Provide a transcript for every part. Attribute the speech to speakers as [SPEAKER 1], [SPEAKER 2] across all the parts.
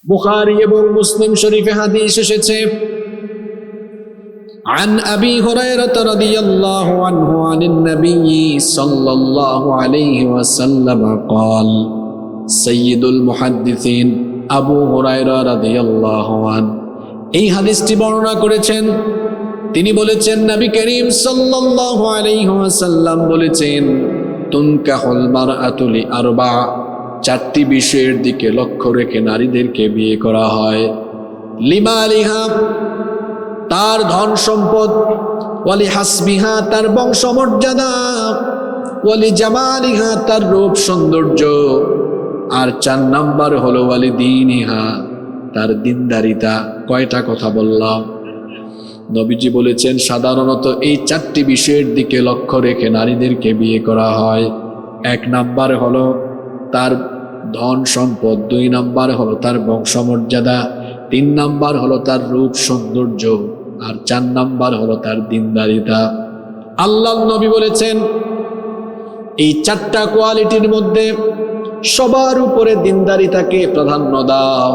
[SPEAKER 1] বুখারী এবং মুসলিম শরীফে হাদিস এসেছে عن أبي هريرة رضي الله عنه عن النبي صلى الله عليه وسلم قال سيد المحدثين আবু হুরায়রা রাদিয়াল্লাহু আনহু এই হাদিসটি বর্ণনা করেছেন। তিনি বলেছেন নবী করিম সাল্লাল্লাহু আলাইহি ওয়াসাল্লাম বলেছেন তুনকাহুল মারআতু লিআরবা, চারটি বিষয়ের দিকে লক্ষ্য রেখে নারীদেরকে বিয়ে করা হয়। লিমালিহা, তার ধন সম্পদ, ওয়ালি হাসবিহা, তার বংশমর্যাদা, ওয়ালি জামালিহা, তার রূপ সৌন্দর্য, আর 4 নাম্বার হলো ওয়ালি দীনিহা, তার দিনদারিতা। কয়টা কথা বললাম? নবীজি বলেছেন সাধারণত এই 4টি বিষয়ের দিকে লক্ষ্য রেখে নারীদেরকে বিয়ে করা হয়। 1 নাম্বার হলো তার ধন সম্পদ, 2 নাম্বার হলো তার বংশমর্যাদা, 3 নাম্বার হলো তার রূপ সৌন্দর্য, আর 4 নাম্বার হলো তার দিনদারিতা। আল্লাহর নবী বলেছেন এই 4টা কোয়ালিটির মধ্যে সবার উপরে দিনদারিতাকে প্রাধান্য দাও।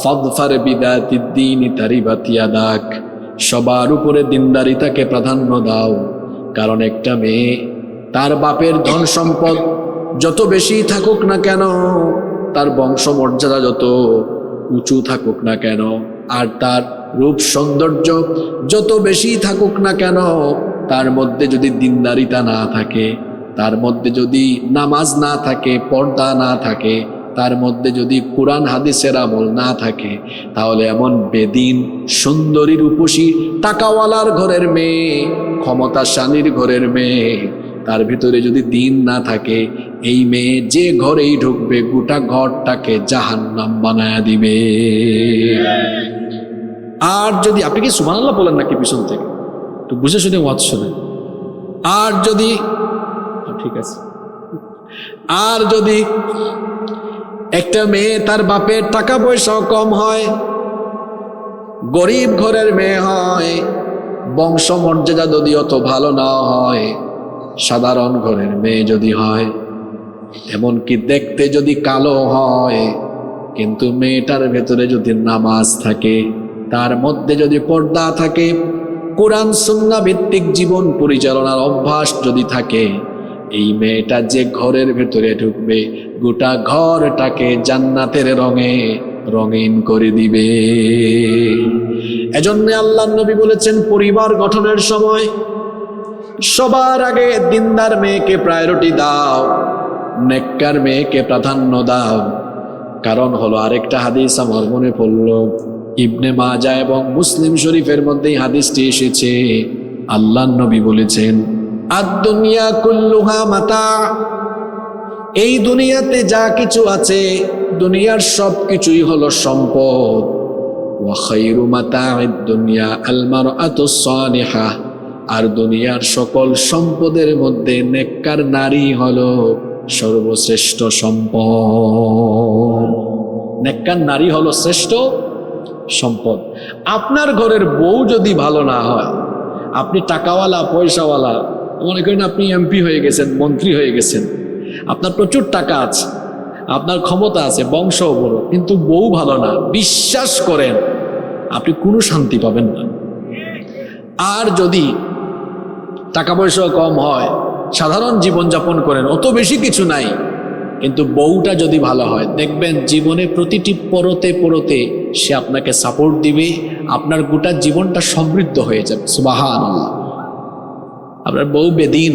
[SPEAKER 1] ফাদফার বিদাতিদ দীনি তারিবাত ইয়াদাক, সবার উপরে দিনদারিতাকে প্রাধান্য দাও। কারণ একটা মেয়ে তার বাপের ধন সম্পদ যত বেশি থাকুক না কেন, তার বংশমর্যাদা যত উঁচু থাকুক না কেন, আর তার রূপ সৌন্দর্য যত বেশি থাকুক না কেন, তার মধ্যে যদি দিনদারিতা না থাকে, তার মধ্যে যদি নামাজ না থাকে, পর্দা না থাকে, তার মধ্যে যদি কোরআন হাদিসের আমল না থাকে, তাহলে এমন বেদিন সুন্দরী রূপসী টাকাওয়ালার ঘরের মেয়ে, ক্ষমতাশালীর ঘরের মেয়ে, তার ভিতরে যদি দিন না থাকে, এই মেয়ে যে ঘরেই ঢুকবে গোটা ঘরটাকে জাহান্নাম বানায়া দিবে। আর যদি আপনি কি সুবহানাল্লাহ বলেন নাকি পিছন থেকে? একটু বুঝে শুনে ওয়াজ শোনেন। আর যদি ঠিক আছে, আর যদি একটা মেয়ে তার বাপের টাকা পয়সাও কম হয়, গরিব ঘরের মেয়ে হয়, বংশমর্যাদা যদি অত ভালো না হয়, সাধারণ ঘরের মেয়ে যদি হয়, এমনকি দেখতে যদি কালো হয়, কিন্তু মেয়েটার ভেতরে যদি নামাজ থাকে, তার মধ্যে যদি পর্দা থাকে, কোরআন সুন্নাহ ভিত্তিক জীবন পরিচালনার অভ্যাস যদি থাকে, এই মেয়েটা যে ঘরের ভেতরে ঢুকবে গোটা ঘরটাকে জান্নাতের রঙে রঙিন করে দিবে। এজন্য আল্লাহর নবী বলেছেন পরিবার গঠনের সময় সবার আগে দিনদার মেয়েকে প্রায়োরিটি দাও, নেককার মেয়েকে প্রাধান্য দাও। কারণ হলো আরেকটা হাদিস আমার মনে পড়ল, ইবনে মাজাহ এবং মুসলিম শরীফের মধ্যে হাদিসটি এসেছে। আল্লাহর নবী বলেছেন আদ-দুনিয়া কুল্লুহা মাতা, এই দুনিয়াতে যা কিছু আছে দুনিয়ার সব কিছুই হলো সম্পদ। ওয়া খায়রু মাতা'id দুনিয়া আল মারআতুস সালিহা, আর দুনিয়ার সকল সম্পদের মধ্যে নেককার নারী হলো সর্বশ্রেষ্ঠ সম্পদ। নেককার নারী হলো শ্রেষ্ঠ সম্পদ। আপনার ঘরের বউ যদি ভালো না হয়, আপনি টাকাওয়ালা পয়সাওয়ালা, মনে করেন আপনি এমপি হয়ে গেছেন, মন্ত্রী হয়ে গেছেন, আপনার প্রচুর টাকা আছে, আপনার ক্ষমতা আছে, বংশও বড়, কিন্তু বউ ভালো না, বিশ্বাস করেন আপনি কোনো শান্তি পাবেন না। আর যদি টাকা পয়সাও কম হয়, সাধারণ জীবনযাপন করেন, অত বেশি কিছু নাই, কিন্তু বউটা যদি ভালো হয়, দেখবেন জীবনে প্রতিটি পরতে পরতে সে আপনাকে সাপোর্ট দিবে, আপনার গোটা জীবনটা সমৃদ্ধ হয়ে যাবে। সুবহানাল্লাহ। আপনার বউ বেদিন,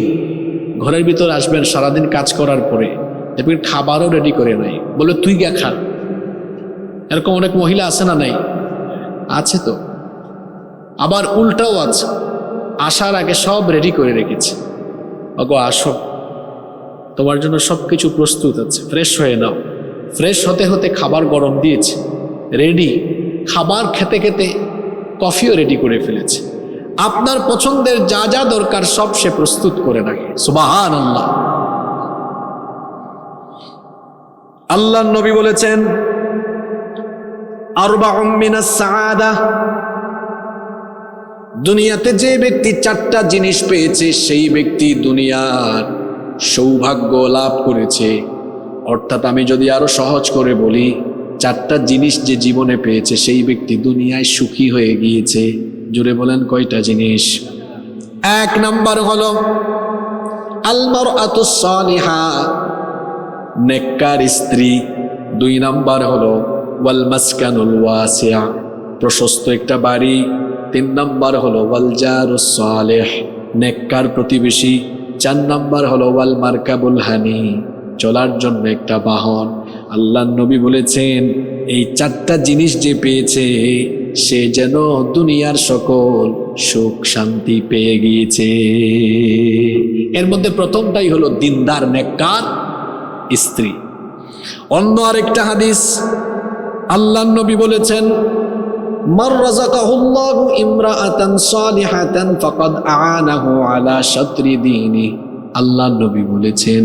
[SPEAKER 1] ঘরের ভিতর আসবেন সারাদিন কাজ করার পরে, দেখবেন খাবারও রেডি করে নাই, বলে তুই গা খা। এরকম অনেক মহিলা আছে না? নাই? আছে তো। আবার উল্টাও আছে, আসার আগে সব রেডি করে রেখেছে, ওগো আসো, তোমার জন্য সব কিছু প্রস্তুত আছে, ফ্রেশ হয়ে নাও। ফ্রেশ হতে হতে খাবার গরম দিয়েছে, রেডি। খাবার খেতে খেতে কফিও রেডি করে ফেলেছে। আপনার পছন্দের যা যা দরকার সব সে প্রস্তুত করে রাখে। সুবহানাল্লাহ। আল্লাহর নবী বলেছেন আরবাউম মিনাস সাআদা, দুনিয়াতে যে ব্যক্তি 4টা জিনিস পেয়েছে সেই ব্যক্তি দুনিয়ার সৌভাগ্য লাভ করেছে। অর্থাৎ আমি যদি আরো সহজ করে বলি, চারটা জিনিস যে জীবনে পেয়েছে সেই ব্যক্তি দুনিয়ায় সুখী হয়ে গিয়েছে। জুড়ে বলেন কয়টা জিনিস? এক নাম্বার হলো আল মারআতুস সালিহা, নেককার স্ত্রী। দুই নাম্বার হলো ওয়াল মাসকানুল ওয়াসিআ, প্রশস্ত একটা বাড়ি। তিন নাম্বার হলো ওয়াল জারুস সালিহ, নেককার প্রতিবেশী। চার নাম্বার হলো ওয়াল মারকাবুল হানি, চলার জন্য একটা বাহন। আল্লাহর নবী বলেছেন এই চারটা জিনিস যে পেয়েছে সে যেন দুনিয়ার সকল সুখ শান্তি পেয়ে গিয়েছে। এর মধ্যে প্রথমটাই হলো দিনদার নেককার স্ত্রী। অন্য আরেকটা হাদিস আল্লাহর নবী বলেছেন মান রাযাকাহুল্লাহু ইমরাআতান সালিহাতান ফাকাদ আ'ানাহু আলা শাতরি দীনি। আল্লাহর নবী বলেছেন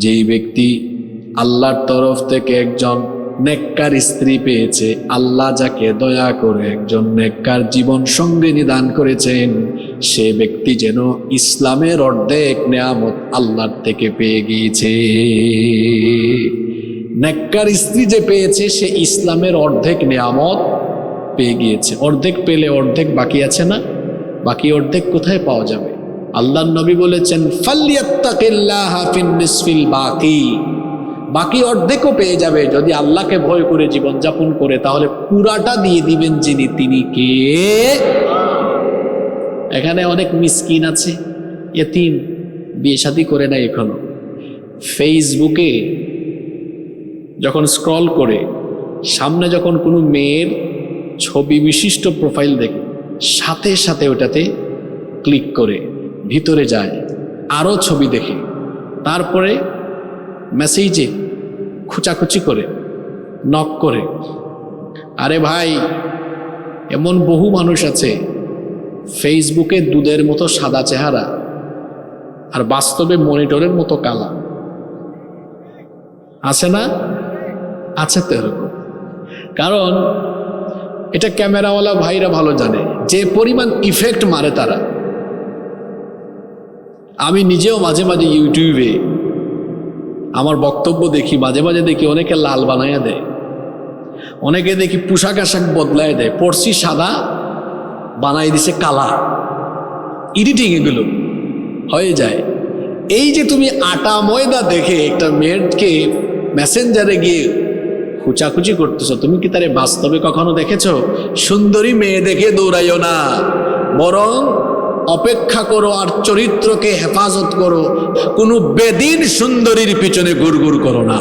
[SPEAKER 1] যেই ব্যক্তি আল্লাহর তরফ থেকে একজন নেককার স্ত্রী পেয়েছে, আল্লাহ যাকে দয়া করে একজন নেককার জীবন সঙ্গিনী দান করেছেন, সে ব্যক্তি যেন ইসলামের অর্ধেক নেয়ামত আল্লাহর থেকে পেয়ে গিয়েছে। নেককার স্ত্রী যে পেয়েছে সে ইসলামের অর্ধেক নেয়ামত পেয়ে গিয়েছে। অর্ধেক পেলে অর্ধেক বাকি আছে না? বাকি অর্ধেক কোথায় পাওয়া যাবে? আল্লাহর নবী বলেছেন ফালইয়াত্তাকিল্লাহা ফিন নিসফিল বাকি, বাকি অর্ধেকও পেয়ে যাবে যদি আল্লাহকে ভয় করে জীবনযাপন করে, তাহলে পুরাটা দিয়ে দিবেন যিনি, তিনি কে? এখানে অনেক মিসকিন আছে, এতিম, বিয়ে শাদী করে নাই এখনো। ফেসবুকে যখন স্ক্রল করে সামনে যখন কোনো মেয়ের ছবি বিশিষ্ট প্রোফাইল দেখে সাথে সাথে ওটাতে ক্লিক করে ভিতরে যায়, আরও ছবি দেখে, তারপরে মেসেজে খুচাখুচি করে, নক করে। আরে ভাই, এমন বহু মানুষ আছে ফেসবুকে দুধের মতো সাদা চেহারা আর বাস্তবে মনিটরের মতো কালা, আছে না? আছে তো এরকম। কারণ এটা ক্যামেরাওয়ালা ভাইরা ভালো জানে যে পরিমাণ ইফেক্ট মারে তারা। আমি নিজেও মাঝে মাঝে ইউটিউবে আমার বক্তব্য দেখি, মাঝে মাঝে দেখি অনেকে লাল বানাইয়া দেয়, অনেকে দেখি পোশাক আশাক বদলায় দেয়, পড়ছি সাদা বানাই দিছে কালা। এডিটিং এগুলো হয়ে যায়। এই যে তুমি আটা ময়দা দেখে একটা মেয়েকে মেসেঞ্জারে গিয়ে খুচাখুচি করতেছ, তুমি কি তারে বাস্তবে কখনো দেখেছো? সুন্দরী মেয়ে দেখে দৌড়াইও না, বরং অপেক্ষা করো আর চরিত্রকে হেফাজত করো। কোনো বেদিন সুন্দরীর পিছনে গুড়গুড় করো না।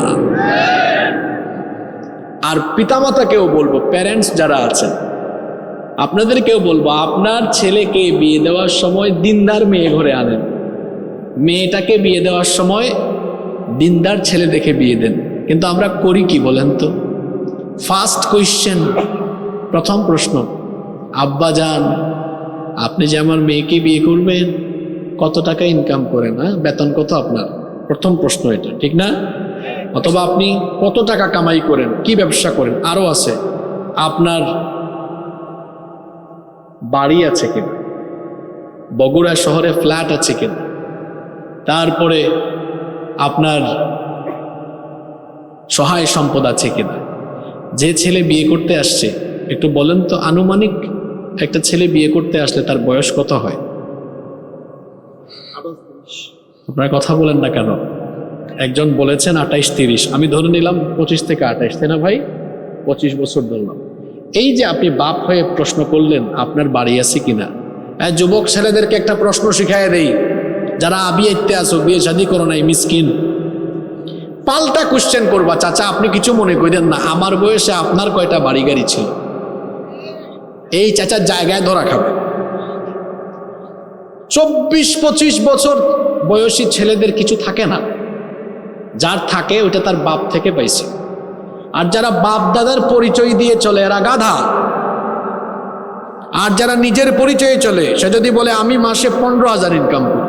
[SPEAKER 1] আর পিতামাতাকেও বলবো, প্যারেন্টস যারা আছেন আপনাদেরকেও বলবো, আপনার ছেলেকে বিয়ে দেওয়ার সময় দিনদার মেয়ে ঘরে আনেন, মেয়েটাকে বিয়ে দেওয়ার সময় দিনদার ছেলে দেখে বিয়ে দেন। কিন্তু আমরা করি কি বলেন তো? ফার্স্ট কোয়েশ্চেন, প্রথম প্রশ্ন, আব্বা যান আপনি যে আমার মেয়েকে বিয়ে করবেন কত টাকা ইনকাম করেন, বেতন কত আপনার? প্রথম প্রশ্ন এটা, ঠিক না? অথবা আপনি কত টাকা কামাই করেন, কি ব্যবসা করেন? আরো আছে, আপনার বাড়ি আছে কিনা, বগুড়া শহরে ফ্ল্যাট আছে কিনা, তারপরে আপনার সহায় সম্পদ আছে কিনা। যে ছেলে বিয়ে করতে আসছে একটু বলেন তো, আনুমানিক একটা ছেলে বিয়ে করতে আসলে তার বয়স কত হয়? আপনারা কথা বলেন না কেন? একজন বলেছেন 28-30, আমি ধরে নিলাম 25 থেকে 28, তাই না ভাই? 25 বছর ধরলাম। এই যে আপনি বাপ হয়ে প্রশ্ন করলেন আপনার বাড়ি আছে কিনা। যুবক ছেলেদেরকে একটা প্রশ্ন শিখায় দেই, যারা বিয়েতে আসো, বিয়ে শাদী করো নাই, মিসকিন, পাল্টা কোশ্চেন করবা, চাচা আপনি কিছু মনে করেন না, আমার বয়সে আপনার কয়টা বাড়ি গাড়ি ছিল? এই চাচার জায়গায় ধরা খাবে। 24-25 বছর বয়সী ছেলেদের কিছু থাকে না, যার থাকে ওটা তার বাপ থেকে পাইছে। আর যারা বাপ দাদার পরিচয় দিয়ে চলে এরা গাধা। আর যারা নিজের পরিচয়ে চলে, সে যদি বলে আমি মাসে 15,000 ইনকাম করি,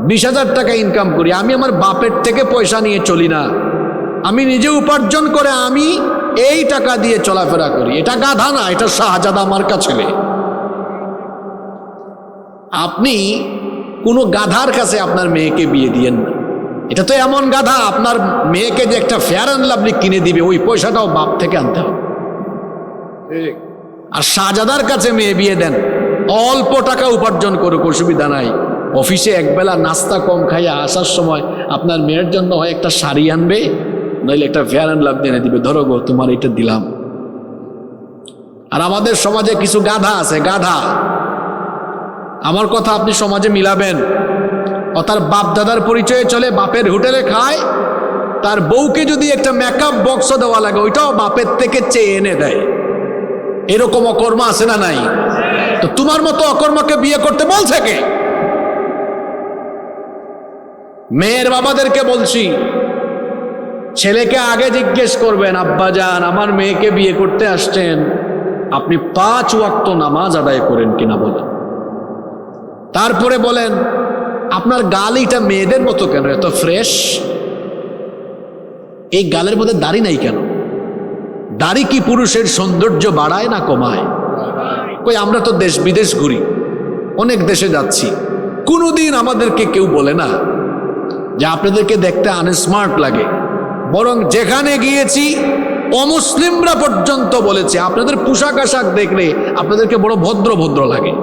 [SPEAKER 1] 20,000 টাকা ইনকাম করি, আমি আমার বাপের থেকে পয়সা নিয়ে চলি না, আমি নিজে উপার্জন করে আমি এই টাকা দিয়ে চলাফেরা করি, এটা গাধা না, এটা শাহজাদা মার্কা ছেলে। আপনি কোনো গাধার কাছে আপনার মেয়েকে বিয়ে দিয়েন না। এটা তো এমন গাধা, আপনার মেয়েকে যে একটা ফেয়ার অ্যান্ড লাভলি কিনে দিবে ওই পয়সাটাও বাপ থেকে আনতে হবে। আর শাহজাদার কাছে মেয়ে বিয়ে দেন, অল্প টাকা উপার্জন করুক, অসুবিধা নাই। অফিসে একবেলা নাস্তা কম খাইয়া আসার সময় আপনার মেয়ের জন্য হয় একটা শাড়ি আনবে, নইলে একটা ফেয়ার অ্যান্ড লাভলি এনে দিবে, ধরো গো তোমার এটা দিলাম। আর আমাদের সমাজে কিছু গাধা আছে, গাধা, আমার কথা আপনি সমাজে মিলাবেন, ও তার বাপ দাদার পরিচয়ে চলে, বাপের হোটেলে খায়, তার বউকে যদি একটা মেকআপ বক্স দেওয়া লাগে ওইটাও বাপের থেকে চেয়ে এনে দেয়। এরকম অকর্মা আছে না নাই? তো তোমার মতো অকর্মাকে বিয়ে করতে বলছে কে? মেয়ের বাবাদেরকে বলছি, ছেলেকে আগে জিজ্ঞেস করবেন, আব্বাজান আমার মেয়েকে বিয়ে করতে আসছেন, আপনি 5 ওয়াক্ত নামাজ আদায় করেন কিনা বলেন। তারপরে বলেন আপনার গালিটা মেয়েদের মতো কেন, এত ফ্রেশ? এই গালের মধ্যে দাড়ি নাই কেন? দাড়ি কি পুরুষের সৌন্দর্য বাড়ায় না কমায়? কই আমরা তো দেশ বিদেশ ঘুরি, অনেক দেশে যাচ্ছি, কোনোদিন আমাদেরকে কেউ বলে না যে আপনাদেরকে দেখতে আনস্মার্ট লাগে। বরং যেখানে গিয়েছি অমুসলিমরা পর্যন্ত বলেছে আপনাদের পোশাক আশাক দেখলে আপনাদেরকে বড় ভদ্র ভদ্র লাগে।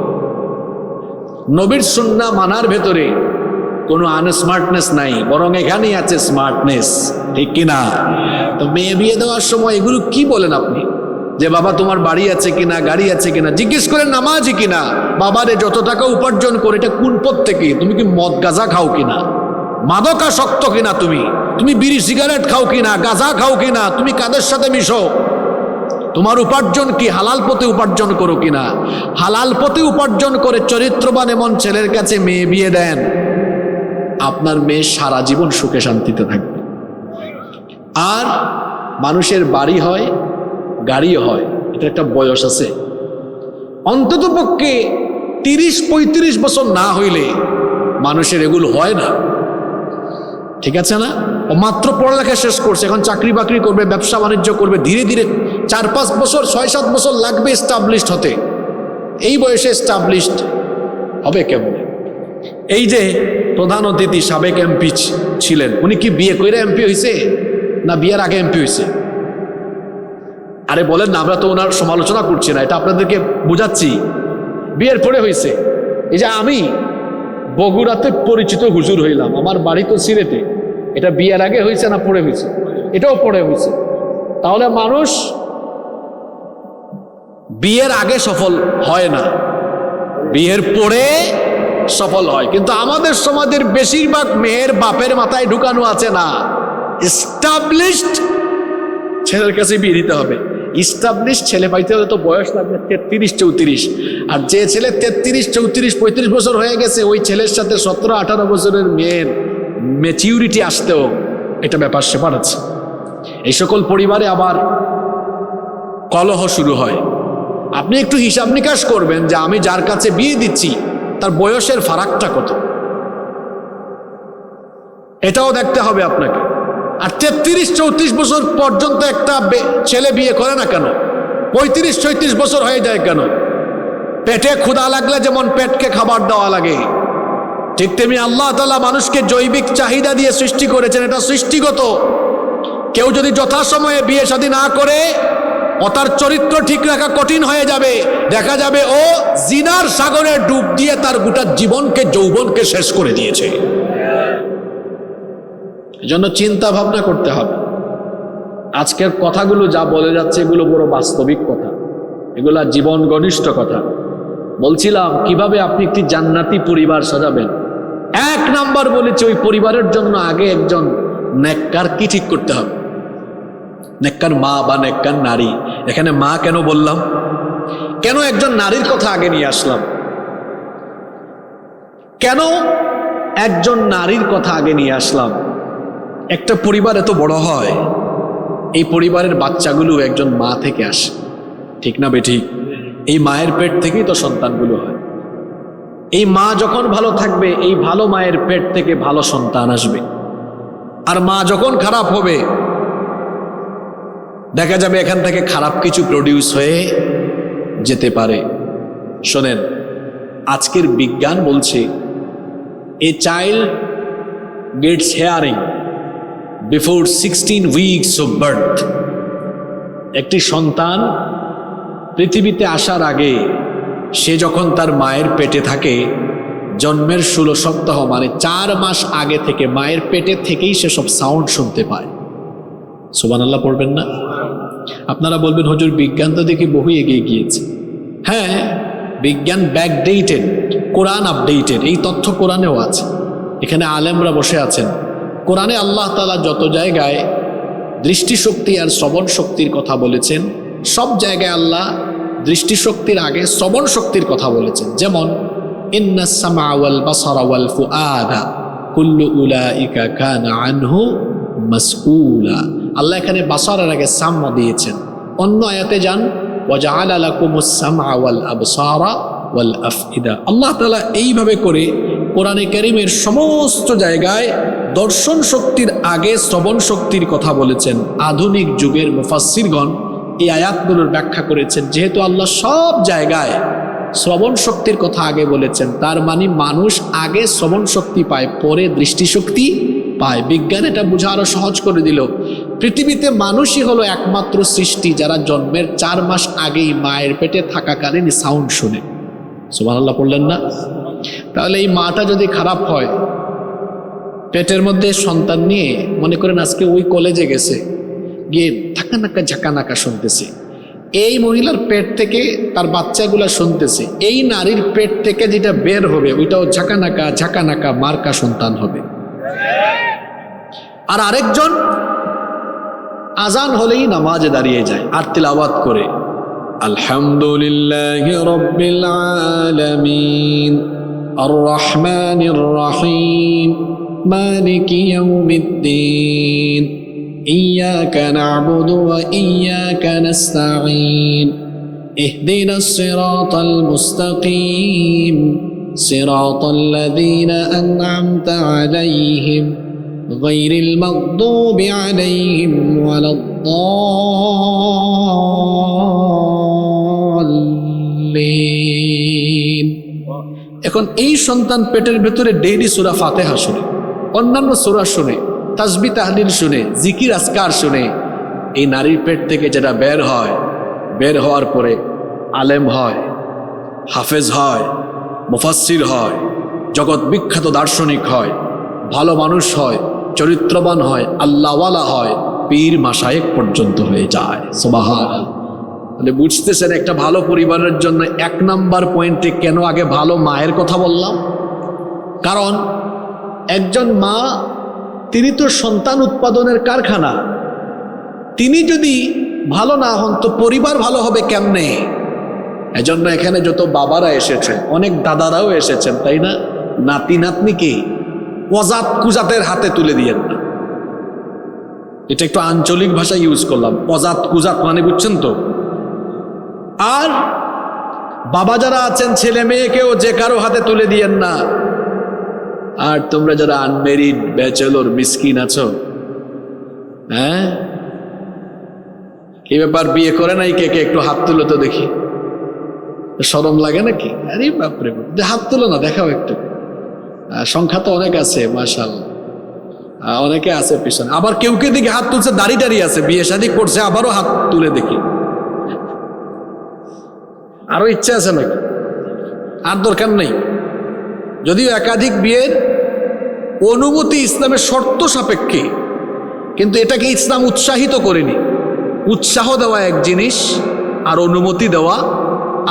[SPEAKER 1] নবীর সুন্নাহ মানার ভেতরে কোনো আনস্মার্টনেস নাই, বরং এখানেই আছে স্মার্টনেস, ঠিক কিনা? তো মেয়ে বিয়ে দেওয়ার সময় এগুলো কি বলেন আপনি, যে বাবা তোমার বাড়ি আছে কিনা, গাড়ি আছে কিনা, জিজ্ঞেস করেন নামাজি কিনা, বাবারে যত টাকা উপার্জন করে এটা কোন পথ থেকে, তুমি কি মদ গাঁজা খাও কিনা, মাদকাসক্ত কিনা, তুমি বিড়ি সিগারেট খাও কিনা, গাঁজা খাও কিনা, তুমি কাদের সাথে মিশো, তোমার উপার্জন কি, হালাল পথে উপার্জন করো কিনা। হালাল পথে উপার্জন করে চরিত্রবান এমন ছেলের কাছে মেয়ে বিয়ে দেন, আপনার মেয়ে সারা জীবন সুখে শান্তিতে থাকবে। আর মানুষের বাড়ি হয়, গাড়িও হয়, এটা একটা বয়স আছে, অন্তত পক্ষে 30-35 বছর না হইলে মানুষের এগুলো হয় না, ঠিক আছে না? ও মাত্র পড়ালেখা শেষ করছে, এখন চাকরি বাকরি করবে, ব্যবসা বাণিজ্য করবে, ধীরে ধীরে 4-5 বছর 6-7 বছর লাগবে এস্টাবলিশড হতে। এই বয়সে এস্টাবলিশড হবে কেমন? এই যে প্রধান অতিথি সাবেক এমপি ছিলেন, উনি কি বিয়ে করে এমপি হয়েছে না বিয়ের আগে এমপি হয়েছে? আরে বলেন না, আমরা তো ওনার সমালোচনা করছি না, এটা আপনাদেরকে বুঝাচ্ছি, বিয়ের পরে হয়েছে। এই যে আমি বগুড়াতে পরিচিত হুজুর হইলাম, আমার বাড়ি তো সিলেটে, এটা বিয়ের আগে হয়েছে না পরে হয়েছে? এটাও পরে হয়েছে। তাহলে মানুষ বিয়ের আগে সফল হয় না, বিয়ের পরে সফল হয়। কিন্তু আমাদের সমাজের বেশিরভাগ মেয়ের বাপের মাথায় ঢুকানো আছে না, এস্টাবলিশড ছেলের কাছে বিয়ে দিতে হবে। ইস্টাবলিশ ছেলে পাইতে হলে তো বয়স লাগবে 33-34, আর যে ছেলে 33-34-35 বছর হয়ে গেছে ওই ছেলের সাথে 17-18 বছরের মেয়ের ম্যাচিউরিটি আসতেও এটা ব্যাপার সেপার আছে। এই সকল পরিবারে আবার কলহ শুরু হয়। আপনি একটু হিসাব নিকাশ করবেন যে আমি যার কাছে বিয়ে দিচ্ছি তার বয়সের ফারাকটা কত, এটাও দেখতে হবে আপনাকে। আর 33-34 বছর পর্যন্ত একটা ছেলে বিয়ে করে না কেন? 35-36 বছর হয়ে যায় কেন? পেটে ক্ষুধা লাগলে যেমন পেটকে খাবার দেওয়া লাগে, ঠিক তেমনি আল্লাহ তাআলা মানুষকে জৈবিক চাহিদা দিয়ে সৃষ্টি করেছেন, এটা সৃষ্টিগত। কেউ যদি যথাসময়ে বিয়ে শাদী না করে ও তার চরিত্র ঠিক রাখা কঠিন হয়ে যাবে, দেখা যাবে ও জিনার সাগরে ডুব দিয়ে তার গোটা জীবনকে, যৌবনকে শেষ করে দিয়েছে। এজন্য চিন্তা ভাবনা করতে হবে। আজকের কথাগুলো যা বলে যাচ্ছে এগুলো বড় বাস্তবিক কথা, এগুলা জীবন ঘনিষ্ঠ কথা। বলছিলাম কিভাবে আপনি একটি জান্নাতি পরিবার সাজাবেন। 1 নাম্বার বলেছে ওই পরিবারের জন্য আগে একজন নেককার কি ঠিক করতে হবে, নেককার মা বা নেককার নারী। এখানে মা কেন বললাম, কেন একজন নারীর কথা আগে নিয়ে আসলাম, কেন একজন নারীর কথা আগে নিয়ে আসলাম? একটা পরিবার এত বড় হয়, এই পরিবারের বাচ্চাগুলো একজন মা থেকে আসে, ঠিক না বেঠিক? এই মায়ের পেট থেকেই তো সন্তানগুলো হয়। এই মা যখন ভালো থাকবে, এই ভালো মায়ের পেট থেকে ভালো সন্তান আসবে। আর মা যখন খারাপ হবে, দেখা যাবে এখান থেকে খারাপ কিছু প্রডিউস হয়ে যেতে পারে। শোনেন, আজকের বিজ্ঞান বলছে a child gets hearing before 16 weeks of birth. একটি সন্তান পৃথিবীতে আসার আগে সে যখন তার মায়ের পেটে থাকে, জন্মের 16 সপ্তাহ মানে 4 মাস আগে থেকে মায়ের পেটে থেকেই সে সব সাউন্ড শুনতে পায়। সুবহানাল্লাহ পড়বেন না? আপনারা বলবেন হুজুর বিজ্ঞান তো দেখি বহু এগিয়ে গিয়েছে। হ্যাঁ, বিজ্ঞান ব্যাকডেটেড, কোরআন আপডেটেড, এই তথ্য কোরআনেও আছে। এখানে আলেমরা বসে আছেন। কোরআনে আল্লাহ তাআলা যত জায়গায় দৃষ্টিশক্তি আর শ্রবণ শক্তির কথা বলেছেন, সব জায়গায় আল্লাহ দৃষ্টিশক্তির আগে শ্রবণ শক্তির কথা বলেছেন। যেমন ইন্নাস সামআ ওয়াল বাসারা ওয়াল ফুআদা কুল্লু উলাইকা কানা আনহু মাসউলা। আল্লাহ এখানে বাসারের আগে সামা দিয়েছেন। অন্য আয়াতে যান ওয়াজআলা লাকুমুস সামআ ওয়াল আবসারা ওয়াল আফইদা। আল্লাহ তাআলা এইভাবে করে কোরআনে কারীমের সমস্ত জায়গায় দর্শন শক্তির আগে শ্রবণ শক্তির কথা বলেছেন। আধুনিক যুগের মুফাসসিরগণ এই আয়াতগুলোর ব্যাখ্যা করেছেন, যেহেতু আল্লাহ সব জায়গায় শ্রবণ শক্তির কথা আগে বলেছেন, তার মানে মানুষ আগে শ্রবণ শক্তি পায়, পরে দৃষ্টিশক্তি পায়। বিজ্ঞান এটা বোঝা আরো সহজ করে দিল। পৃথিবীতে মানুষই হলো একমাত্র সৃষ্টি যারা জন্মের 4 মাস আগেই মায়ের পেটে থাকাকালীন সাউন্ড শুনে। সুবহানাল্লাহ পড়লেন না? তাহলে এই মাটা যদি খারাপ হয়, পেটের মধ্যে সন্তান নিয়ে মনে করেন আজকে ওই কলেজে গেছে, গিয়ে ঝাঁকানাকা ঝাঁকানাকা শুনতেছে, এই মহিলার পেট থেকে তার বাচ্চাগুলা শুনতেছে, এই নারীর পেট থেকে যেটা বের হবে ওইটাও ঝাঁকানাকা ঝাঁকানাকা মার্কা সন্তান হবে। আর আরেকজন আজান হলেই নামাজে দাঁড়িয়ে যায় আর তিলাওয়াত করে আলহামদুলিল্লাহি রাব্বিল আলামিন আর রহমানির রহিম মালিকি ইয়াউমিদ্দিন ইয়্যাকা না'বুদু ওয়া ইয়্যাকা নাস্তাঈন ইহদিনাস সিরাতাল মুস্তাকিম সিরাতাল লাযীনা আন'আমতা আলাইহিম গায়রিল মাগদুবি আলাইহিম ওয়ালাদ-দাল্লিন। এখন এই সন্তান পেটের ভেতরে ডেইলি সূরা ফাতিহা শুনে, অন্যান্য সূরা শুনে, তাসবিহ তাহলিল শুনে, জিকির আজকার শুনে। এই নারীর পেট থেকে যেটা বের হয়, বের হওয়ার পরে আলেম হয়, হাফেজ হয়, মুফাসসির হয়, জগৎ বিখ্যাত দার্শনিক হয়, ভালো মানুষ হয়, চরিত্রবান হয়, আল্লাহওয়ালা হয়, পীর মাশায়েখ পর্যন্ত হয়ে যায়। সুবহানাল্লাহ। তাহলে বুঝতেছেন একটা ভালো পরিবারের জন্য 1 নাম্বার পয়েন্টে কেন আগে ভালো মায়ের কথা বললাম? কারণ একজন মা, তিনি তো সন্তান উৎপাদনের কারখানা। তিনি যদি ভালো না হন তো পরিবার ভালো হবে কেমনে? এজন্য এখানে যত বাবারা এসেছেন, অনেক দাদারাও এসেছেন, তাই না? নাতি নাতনিকে অজাত কুজাতের হাতে তুলে দিয়েন না। এটা একটু আঞ্চলিক ভাষা ইউজ করলাম, অজাত কুজাত মানে বুঝছেন তো? আর বাবা যারা আছেন ছেলে মেয়েকেও যে কারো হাতে তুলে দিয়েন না। আর তোমরা যারা আনমেরিড ব্যাচেলর মিসকিন আছো, হ্যাঁ, কি ব্যাপার, বিয়ে করে নাই কে কে? একটু হাত তুলো তো দেখি। শরম লাগে নাকি? আরে বাপরে, হাত তুলো না, দেখাও একটু। সংখ্যা তো অনেক আছে মাশাআল্লাহ, অনেকে আছে পিছনে। আবার কেউ কে দিকে হাত তুলছে দাড়ি টাড়ি আছে, বিয়ে শাদী করছে, আবারও হাত তুলে দেখি। আরো ইচ্ছা আছে নাকি? আর দরকার নেই। যদিও একাধিক বিয়ের অনুমতি ইসলামের শর্ত সাপেক্ষে, কিন্তু এটাকে ইসলাম উৎসাহিত করেনি। উৎসাহ দেওয়া এক জিনিস আর অনুমতি দেওয়া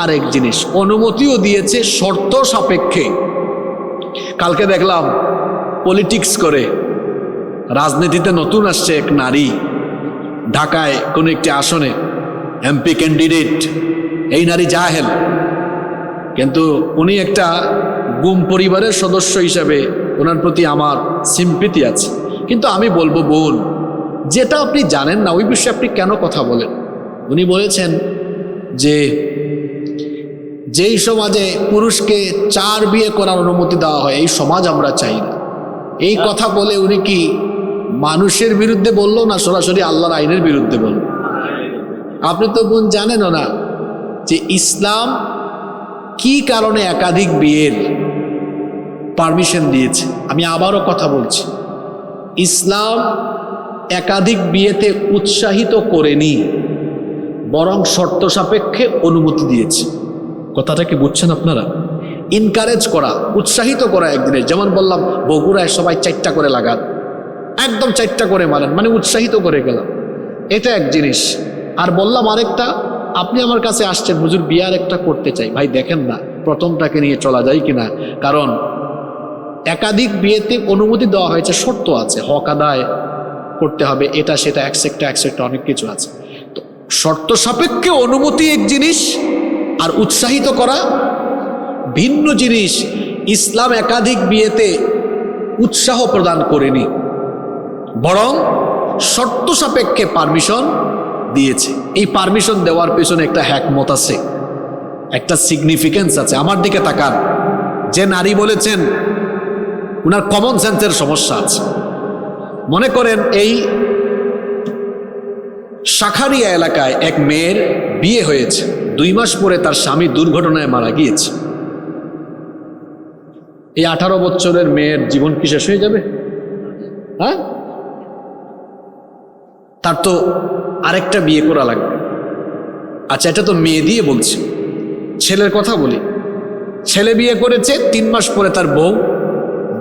[SPEAKER 1] আরেক জিনিস। অনুমতিও দিয়েছে শর্ত সাপেক্ষে। কালকে দেখলাম পলিটিক্স করে, রাজনীতিতে নতুন আসছে এক নারী, ঢাকায় কোন একটি আসনে এমপি ক্যান্ডিডেট। এই নারী জাহেল, কিন্তু উনি একটা গুম পরিবারের সদস্য হিসাবে ওনার প্রতি আমার সিম্পিতি আছে। কিন্তু আমি বলবো, বোন, যেটা আপনি জানেন না ওই বিষয়ে আপনি কেন কথা বলেন? উনি বলেছেন যে যেই সমাজে পুরুষকে 4 বিয়ে করার অনুমতি দেওয়া হয়, এই সমাজ আমরা চাই না। এই কথা বলে উনি কি মানুষের বিরুদ্ধে বললো না সরাসরি আল্লাহর আইনের বিরুদ্ধে বলল? আপনি তো বোন জানেনও না যে ইসলাম কি কারণে একাধিক বিয়ের পারমিশন দিয়েছে। আমি আবারও কথা বলছি, ইসলাম একাধিক বিয়েতে উৎসাহিত করেনি, বরং শর্ত সাপেক্ষে অনুমতি দিয়েছে। কথাটা কি বুঝছেন আপনারা? ইনকারেজ করা, উৎসাহিত করা একদিনে, যেমন বললাম বগুড়ায় সবাই 4টা করে লাগান, একদম 4টা করে মারেন, মানে উৎসাহিত করে গেলাম, এটা এক জিনিস। আর বললাম আরেকটা, আপনি আমার কাছে আসছেন, হুজুর বিয়ার একটা করতে চাই, ভাই দেখেন না প্রথমটাকে নিয়ে চলা যায় কিনা, কারণ একাধিক বিয়েতে অনুমতি দেওয়া হয়েছে, শর্ত আছে, হক আদায় করতে হবে, এটা সেটা একসেক্টা অনেক কিছু আছে। তো শর্ত সাপেক্ষে অনুমতি এক জিনিস, আর উৎসাহিত করা ভিন্ন জিনিস। ইসলাম একাধিক বিয়েতে উৎসাহ প্রদান করেনি, বরং শর্ত সাপেক্ষে পারমিশন দিয়েছে। এই পারমিশন দেওয়ার পেছনে একটা হ্যাকমত আছে, একটা সিগনিফিকেন্স আছে। আমার দিকে তাকান, যে নারী বলেছেন উনার কমন সেন্সের সমস্যা আছে। মনে করেন এই শাখারিয়া এলাকায় এক মেয়ের বিয়ে হয়েছে, 2 মাস পরে তার স্বামী দুর্ঘটনায় মারা গিয়েছে। এই 18 বছরের মেয়ের জীবন কি শেষ হয়ে যাবে? হ্যাঁ, তার তো আরেকটা বিয়ে করা লাগবে। আচ্ছা, এটা তো মেয়ে দিয়ে বলছি, ছেলের কথা বলি। ছেলে বিয়ে করেছে, 3 মাস পরে তার বউ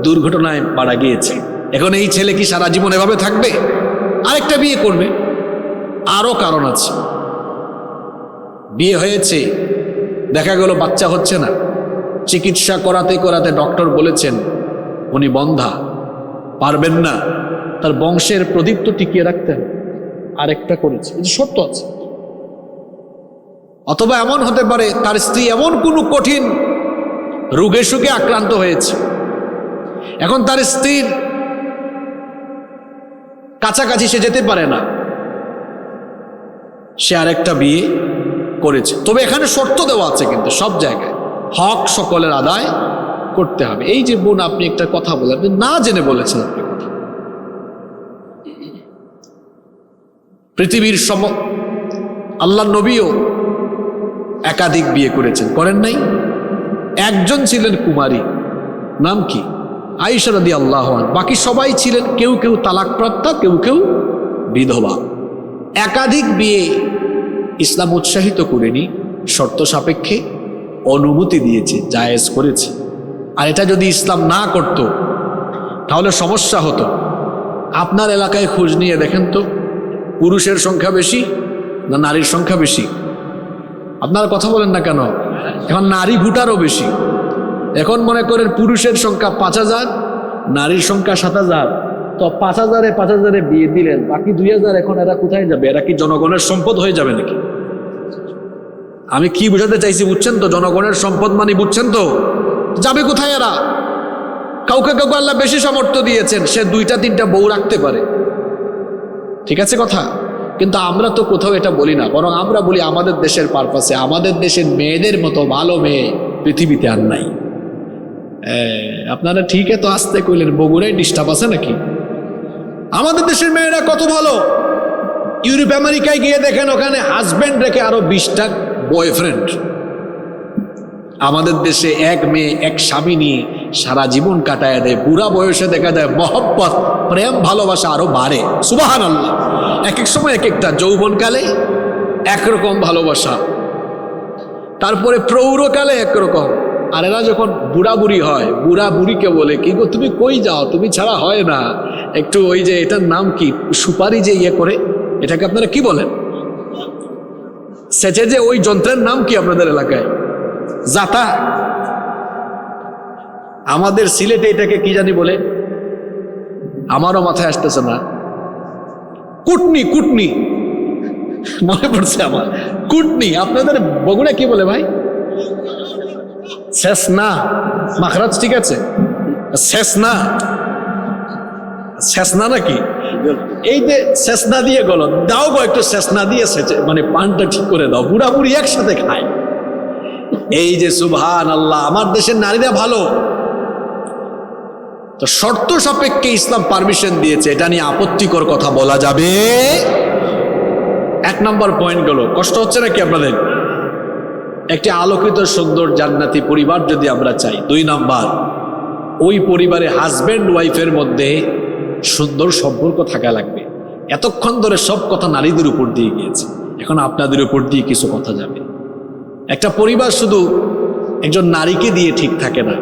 [SPEAKER 1] দুর্ঘটনায় মারা গিয়েছে। এখন এই ছেলে কি সারা জীবন এভাবে থাকবে? আরেকটা বিয়ে করবে। আরো কারণ আছে, বিয়ে হয়েছে, দেখা গেল বাচ্চা হচ্ছে না, চিকিৎসা করাতে করাতে ডক্টর বলেছেন উনি বন্ধা, পারবেন না, তার বংশের প্রদীপ তো টিকিয়ে রাখতে হবে, আরেকটা করেছে, এই যে সত্য আছে। অথবা এমন হতে পারে তার স্ত্রী এমন কোনো কঠিন রোগে সুখে আক্রান্ত হয়েছে, এখন তার স্ত্রীর কাছাকাছি সে যেতে পারে না, সে আরেকটা বিয়ে করেছে। তবে এখানে শর্ত দেওয়া আছে, কিন্তু সব জায়গায় হক সকলের আদায় করতে হবে। এই যে বোন আপনি একটা কথা বলেন, আপনি না জেনে বলেছেন, আপনি কথা, পৃথিবীর আল্লাহ নবীও একাধিক বিয়ে করেছেন, করেন নাই? একজন ছিলেন কুমারী, নাম কি? আয়েশা রাদিয়াল্লাহু আনহা। বাকি সবাই ছিলেন কেউ কেউ তালাকপ্রাপ্তা, কেউ কেউ বিধবা। একাধিক বিয়ে ইসলাম উৎসাহিত করেনি, শর্ত সাপেক্ষে অনুমতি দিয়েছে, জায়েজ করেছে। আর এটা যদি ইসলাম না করত তাহলে সমস্যা হতো। আপনার এলাকায় খোঁজ নিয়ে দেখেন তো, পুরুষের সংখ্যা বেশি না নারীর সংখ্যা বেশি? আপনারা কথা বলেন না কেন? এখন নারী ভোটারও বেশি। এখন মনে করেন পুরুষের সংখ্যা 5000, নারীর সংখ্যা 7000, তো 5000-5000 বিয়ে দিলেন, বাকি 2000 এখন এরা কোথায় যাবে? এরা কি জনগণের সম্পদ হয়ে যাবে নাকি? আমি কি বোঝাতে চাইছি বুঝছেন তো? জনগণের সম্পদ মানে বুঝছেন তো? যাবে কোথায় এরা? কাউকে কাউকে আল্লাহ বেশি সামর্থ্য দিয়েছেন, সে 2-3টা বউ রাখতে পারে, ঠিক আছে কথা। কিন্তু আমরা তো কোথাও এটা বলি না, বরং আমরা বলি আমাদের দেশের পারপাসে, আমাদের দেশের মেয়েদের মতো ভালো মেয়ে পৃথিবীতে আর নাই। আপনারা ঠিক তো আসতে কইলেন, বগুড়ায় ডিস্টার্ব আছে নাকি? আমাদের দেশের মেয়েরা কত ভালো। ইউরোপ আমেরিকায় গিয়ে দেখেন, ওখানে হাজব্যান্ড রেখে আরো 20টা বয়ফ্রেন্ড। আমাদের দেশে এক মেয়ে এক স্বামী নিয়ে সারা জীবন কাটায় দেয়, বুড়া বয়সে দেখা যায় মহব্বত প্রেম ভালোবাসা আরো বাড়ে। সুবহানাল্লাহ। এক এক সময় এক একটা, যৌবনকালে একরকম ভালোবাসা, তারপরে প্রৌঢ়কালে একরকম, আর এরা যখন বুড়া বুড়ি হয়, বুড়া বুড়িকে বলে কি গো তুমি কই যাও, তুমি ছাড়া হয় না, একটু ওই যে এটার নাম কি, সুপারি যে ইয়ে করে, এটাকে আপনারা কি বলেন? সেচে যে ওই যন্ত্রের নাম কি আপনাদের এলাকায়? জাতা। আমাদের সিলেটে এটাকে কি জানি বলে, আমারও মাথায় আসতেছে না। কুটনি, কুটনি মনে পড়ছে আমার, কুটনি। আপনাদের বগুড়া কি বলে ভাই? শেষনা, মাখরাজ ঠিক আছে, শেষনা, শেষনা নাকি? এই যে শেষনা দিয়ে গেল, দাও গো একটু শেষনা দিয়ে সেচে, মানে পানটা ঠিক করে দাও, বুড়া বুড়ি একসাথে খায়। এই যে সুবহানাল্লাহ, আমার দেশের নারীরা ভালো। তো শর্ত সাপেক্ষে ইসলাম পারমিশন দিয়েছে, এটা নিয়ে আপত্তিকর কথা বলা যাবে? 1 নম্বর পয়েন্ট গেল। কষ্ট হচ্ছে নাকি আপনাদের? একটি আলোকিত সুন্দর জান্নাতি পরিবার যদি আমরা চাই, 2 নাম্বার, ওই পরিবারে হাজব্যান্ড ওয়াইফের মধ্যে সুন্দর সম্পর্ক থাকা লাগবে। এতক্ষণ ধরে সব কথা নারীদের উপর দিয়ে গিয়েছে, এখন আপনাদের উপর দিয়ে কিছু কথা যাবে। একটা পরিবার শুধু একজন নারীকে দিয়ে ঠিক থাকে না,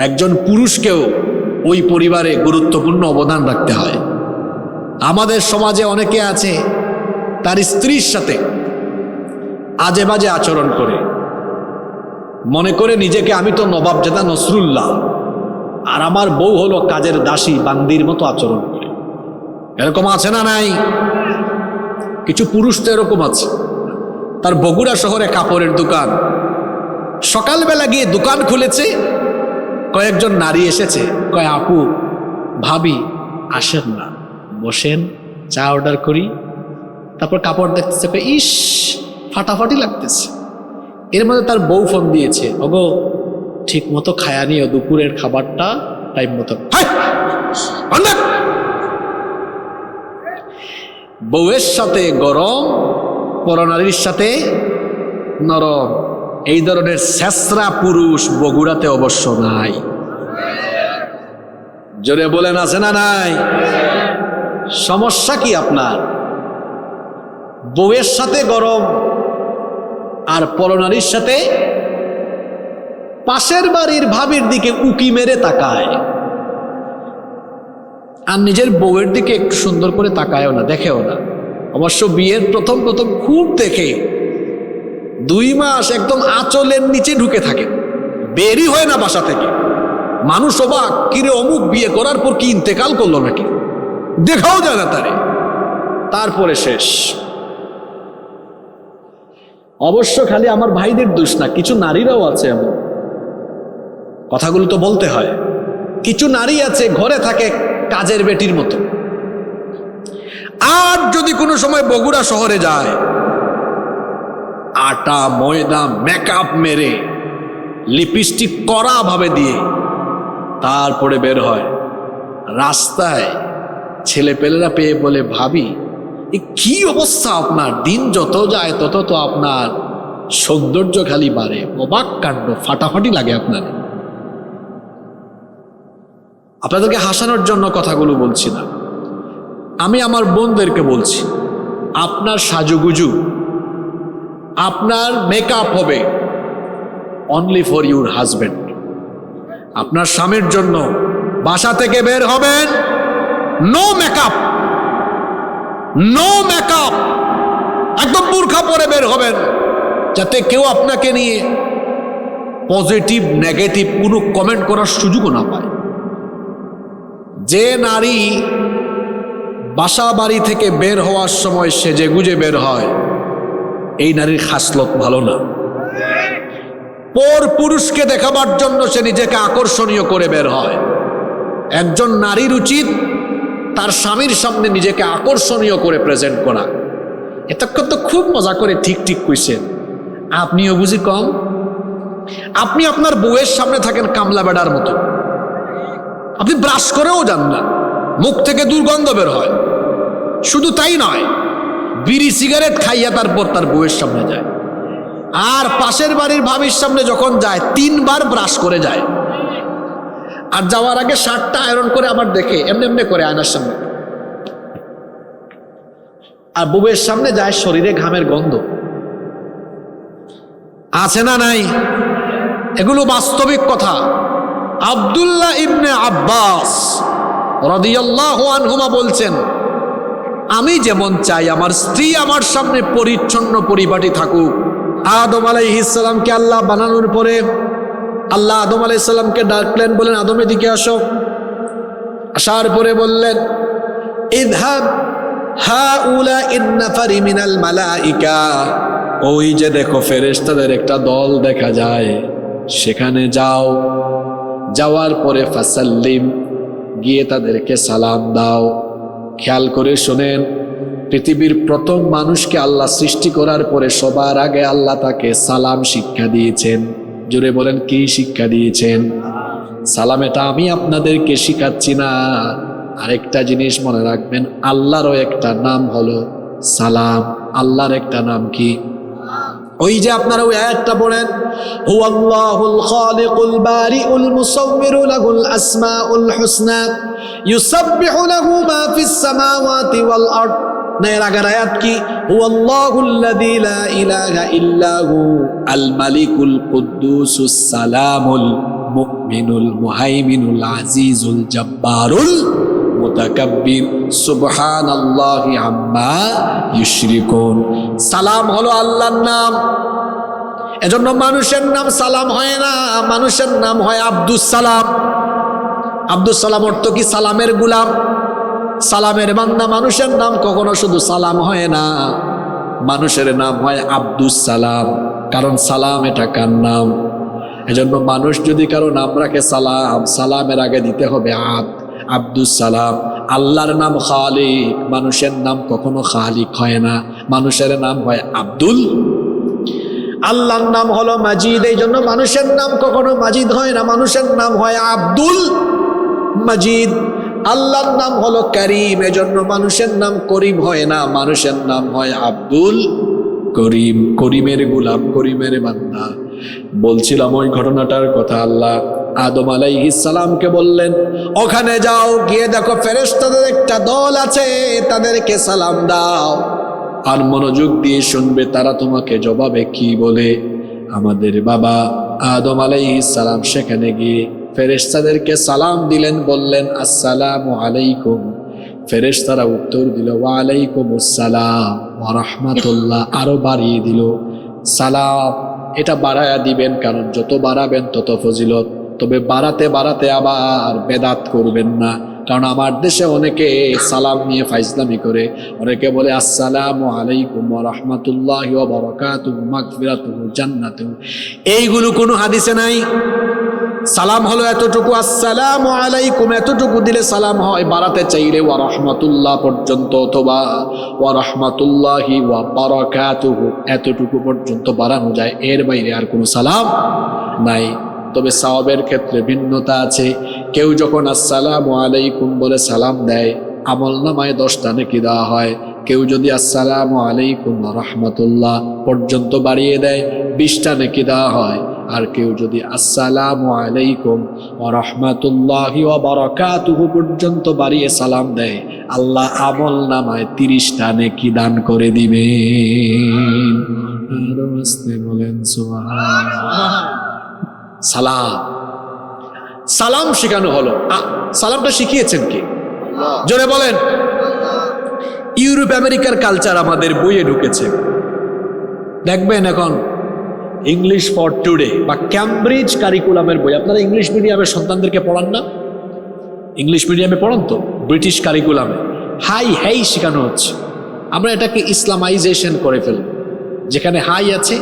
[SPEAKER 1] একজন পুরুষকেও ওই পরিবারে গুরুত্বপূর্ণ অবদান রাখতে হয়। আমাদের সমাজে অনেকে আছে তার স্ত্রীর সাথে আজে বাজে আচরণ করে, মনে করে নিজেকে আমি তো নবাবজাদা নসরুল্লাহ আর আমার বউ হলো কাজের দাসী বান্দির মতো আচরণ করে। এরকম আছে না নাই? কিছু পুরুষ তো এরকম আছে, তার বগুড়া শহরে কাপড়ের দোকান, সকালবেলা গিয়ে দোকান খুলেছে, কয়েকজন নারী এসেছে, কয় আপু ভাবি আসেন না, বসেন, চা অর্ডার করি। তারপর কাপড় দেখতেছে, কয় ইস ফাটাফাটি লাগতেছে। এর মধ্যে তার বউ ফোন দিয়েছে, ওগো ঠিক মতো খায়া নিও, দুপুরের খাবারটা টাইম মতো। বউয়ের সাথে গরম, পরনারীর সাথে নরম। এই ধরনের ছেঁচড়া পুরুষ বগুড়াতে অবশ্য নাই। জোরে বলেন আছে না নাই? সমস্যা কি আপনার? বউয়ের সাথে গরম আর পরনারীর সাথে পাশের বাড়ির ভাবির দিকে উকি মেরে তাকায়, আর নিজের বউয়ের দিকে একটু সুন্দর করে তাকায়ও না, দেখেও না। অবশ্য বিয়ের প্রথম খুব দেখে, 2 মাস একদম আঁচলের নিচে ঢুকে থাকে, বেরই হয় না বাসা থেকে। মানুষ অবাক, কিরে অমুক বিয়ে করার পর কি ইন্তেকাল করলো নাকি, দেখাও যায় না তারে। তারপরে শেষ। অবশ্য খালি আমার ভাইদের দোষ না, কিছু নারীরাও আছে এমন, কথাগুলো তো বলতে হয়। কিছু নারী আছে ঘরে থাকে কাজের বেটির মতো, আর যদি কোনো সময় বগুড়া শহরে যায়, আটা ময়দা মেকআপ মেরে লিপস্টিক কড়া ভাবে দিয়ে তারপরে বের হয়। রাস্তায় ছেলেপেলেরা পেয়ে বলে, ভাবি কি অবস্থা আপনার, দিন যত যায় তত তো আপনার সৌন্দর্য খালি বাড়ে, অবাক কাণ্ড, ফাটাফাটি লাগে আপনার। আপনাদেরকে হাসানোর জন্য কথাগুলো বলছি না, আমি আমার বোনদেরকে বলছি, আপনার সাজুগুজু, আপনার মেকআপ হবে অনলি ফর ইউর হাজব্যান্ড। আপনার স্বামীর জন্য বাসা থেকে বের হবেন, নো মেকআপ, নো মেকআপ, একদম বোরখা পরে বের হবেন, যাতে কেউ আপনাকে নিয়ে পজিটিভ নেগেটিভ কোনো কমেন্ট করার সুযোগও না পায়। যে নারী বাসা বাড়ি থেকে বের হওয়ার সময় সেজে গুজে বের হয়, এই নারীর খাসলত ভালো না। পর পুরুষকে দেখাবার জন্য সে নিজেকে আকর্ষণীয় করে বের হয়। একজন নারীর উচিত তার স্বামীর সামনে নিজেকে আকর্ষণীয় করে প্রেজেন্ট করা। এতক্ষণ তো খুব মজা করে ঠিক ঠিক কইছেন, আপনিও বুঝি কম। আপনি আপনার বউয়ের সামনে থাকেন কামলা বেড়ার মতো, আপনি ব্রাশ করেও যান না, মুখ থেকে দুর্গন্ধ বের হয়। শুধু তাই নয়, বিড়ি সিগারেট খাইয়া তারপর তার বউয়ের সামনে যায়, আর পাশের বাড়ির ভাবির সামনে যখন যায় 3 বার ব্রাশ করে যায়, আর যাওয়ার আগে শার্টটা আয়রন করে আবার দেখে এমনি এমনি করে আয়নার সামনে, আর বউয়ের সামনে যায় শরীরে ঘামের গন্ধ। আছে না নাই? এগুলো বাস্তবিক কথা। আব্দুল্লাহ ইবনে আব্বাস রাদিয়াল্লাহু আনহুমা বলছেন, আমি যেমন চাই আমার স্ত্রী আমার সামনে পরিচ্ছন্ন পরিপাটি থাকুক। আদম আলাইহিস সালামকে আল্লাহ বানানোর পরে আল্লাহ আদম আলাইহিস সালামকে ডাকলেন, বলেন আদম এদিকে আসো। আসার পরে বললেন, ইযহাব হাউলা ইন্নাফারি মিনাল মালাইকা, ওই যে দেখো ফেরেশতাদের একটা দল দেখা যায়, সেখানে যাও। যাওয়ার পরে ফাসাল্লিম, গিয়ে তাদেরকে সালাম দাও। খেয়াল করে শোনেন, পৃথিবীর প্রথম মানুষকে আল্লাহ সৃষ্টি করার পরে সবার আগে আল্লাহ তাকে সালাম শিক্ষা দিয়েছেন। জোরে বলেন, কি শিক্ষা দিয়েছেন? সালাম। এটা আমি আপনাদেরকে শিখাচ্ছি না। আরেকটা জিনিস মনে রাখবেন, আল্লাহরও একটা নাম হলো সালাম। আল্লাহর একটা নাম কি? ওই যে আপনারা ওই আয়াতটা পড়েন, হুয়াল্লাহুল খালিকুল বারিউল মুসাউমিরু লাহুল আসমাউল হুসনা ইউসাব্বিহু লাহু মা ফিস সামাওয়াতি ওয়াল আরদ। না এর আগের আয়াত কি? হুয়াল্লাহুল্লাযী লা ইলাহা ইল্লাহু আল মালিকুল কুদ্দুসুস সালামুল মুমিনুল মুহাইমিনুল আজিজুল জব্বারুল মুতাকাব্বির সুবহানাল্লাহি আম্মা ইউশরিকুন। সালাম হলো আল্লাহর নাম, এজন্য মানুষের নাম সালাম হয় না, মানুষের নাম হয় আব্দুস সালাম। আব্দুস সালাম অর্থ কি? সালামের গোলাম, সালামের বান্দা। মানুষের নাম কখনো শুধু সালাম হয় না, মানুষের নাম হয় আব্দুস সালাম, কারণ সালাম এটা কার নাম। এজন্য মানুষ যদি কারো নাম রাখে সালাম, সালামের আগে দিতে হবে আব্দুস সালাম। আল্লাহর নাম খালিক, মানুষের নাম কখনো খালিক হয় না, মানুষের নাম হয় আব্দুল। আল্লাহর নাম হলো মাজিদ, এই জন্য মানুষের নাম কখনো মাজিদ হয় না, মানুষের নাম হয় আব্দুল মাজিদ। আল্লাহর নাম হলো করিম, এজন্য মানুষের নাম করিম হয় না, মানুষের নাম হয় আব্দুল করিম। করিমের গোলাম, করিমের বান্দা। বলছিলাম ওই ঘটনাটার কথা। আল্লাহ আদম আলাইহিস সালামকে বললেন, ওখানে যাও, গিয়ে দেখো ফেরেশতাদের একটা দল আছে, তাদেরকে সালাম দাও। আর মনোযোগ দিয়ে শুনবে তারা তোমাকে জবাবে কি বলে। আমাদের বাবা আদম আলাইহিস সালাম সেখানে গিয়ে ফেরেশতাদেরকে সালাম দিলেন, বললেন আসসালামু আলাইকুম। ফেরেশতারা উত্তর দিল ওয়া আলাইকুমুস সালাম ওয়া রাহমাতুল্লাহ। আরো বাড়িয়ে দিল সালাম। এটা বাড়ায়া দিবেন, কারণ যত বাড়াবেন তত ফজিলত। তবে বাড়াতে বাড়াতে আবার বেদাত করবেন না, কারণ আমার দেশে অনেকে সালাম নিয়ে ফাইজলামি করে। অনেকে বলে আসসালামু আলাইকুম ওয়া রাহমাতুল্লাহি ওয়া বারাকাতুহু মাগফিরাতুহু জান্নাতুহু। এইগুলো কোনো হাদিসে নাই। সালাম হলো এতটুকু, আসসালামু আলাইকুম এতটুকু দিলে সালাম হয়। বাড়াতে চাইলে ওয়া রাহমাতুল্লাহ পর্যন্ত, অথবা ওয়া রাহমাতুল্লাহি ওয়া বারাকাতুহু এতটুকু পর্যন্ত বাড়ানো যায়, এর বাইরে আর কোনো সালাম নাই। তবে সওয়াবের ক্ষেত্রে ভিন্নতা আছে। কেউ যখন আসসালামু আলাইকুম বলে সালাম দেয়, আমলনামায় 10টা নেকি দেওয়া হয়। কেউ যদি আসসালামু আলাইকুম ওয়া রাহমাতুল্লাহ পর্যন্ত বাড়িয়ে দেয়, 20টা নেকি দেওয়া হয়। আর কেউ যদি আসসালামু আলাইকুম ওয়া রাহমাতুল্লাহি ওয়া বারাকাতুহু পর্যন্ত বাড়িয়ে সালাম দেয়, আল্লাহ আমলনামায় 30টা নেকি দান করে দিবেন। আরো আসতে বলেন সুবহানাল্লাহ। সালাম, সালাম শেখানো হলো। সালামটা শিখিয়েছেন কে? জোরে বলেন। ইউরোপ আমেরিকার কালচার আমাদের বইয়ে ঢুকেছে। দেখবেন এখন ইংলিশ ফর টুডে বা ক্যামব্রিজ কারিকুলামের বই, আপনারা ইংলিশ মিডিয়ামের সন্তানদেরকে পড়ান না? ইংলিশ মিডিয়ামে পড়ান তো, ব্রিটিশ কারিকুলামে হাই হেই শেখানো হচ্ছে। আমরা এটাকে ইসলামাইজেশন করে ফেলব। যেখানে হাই আছে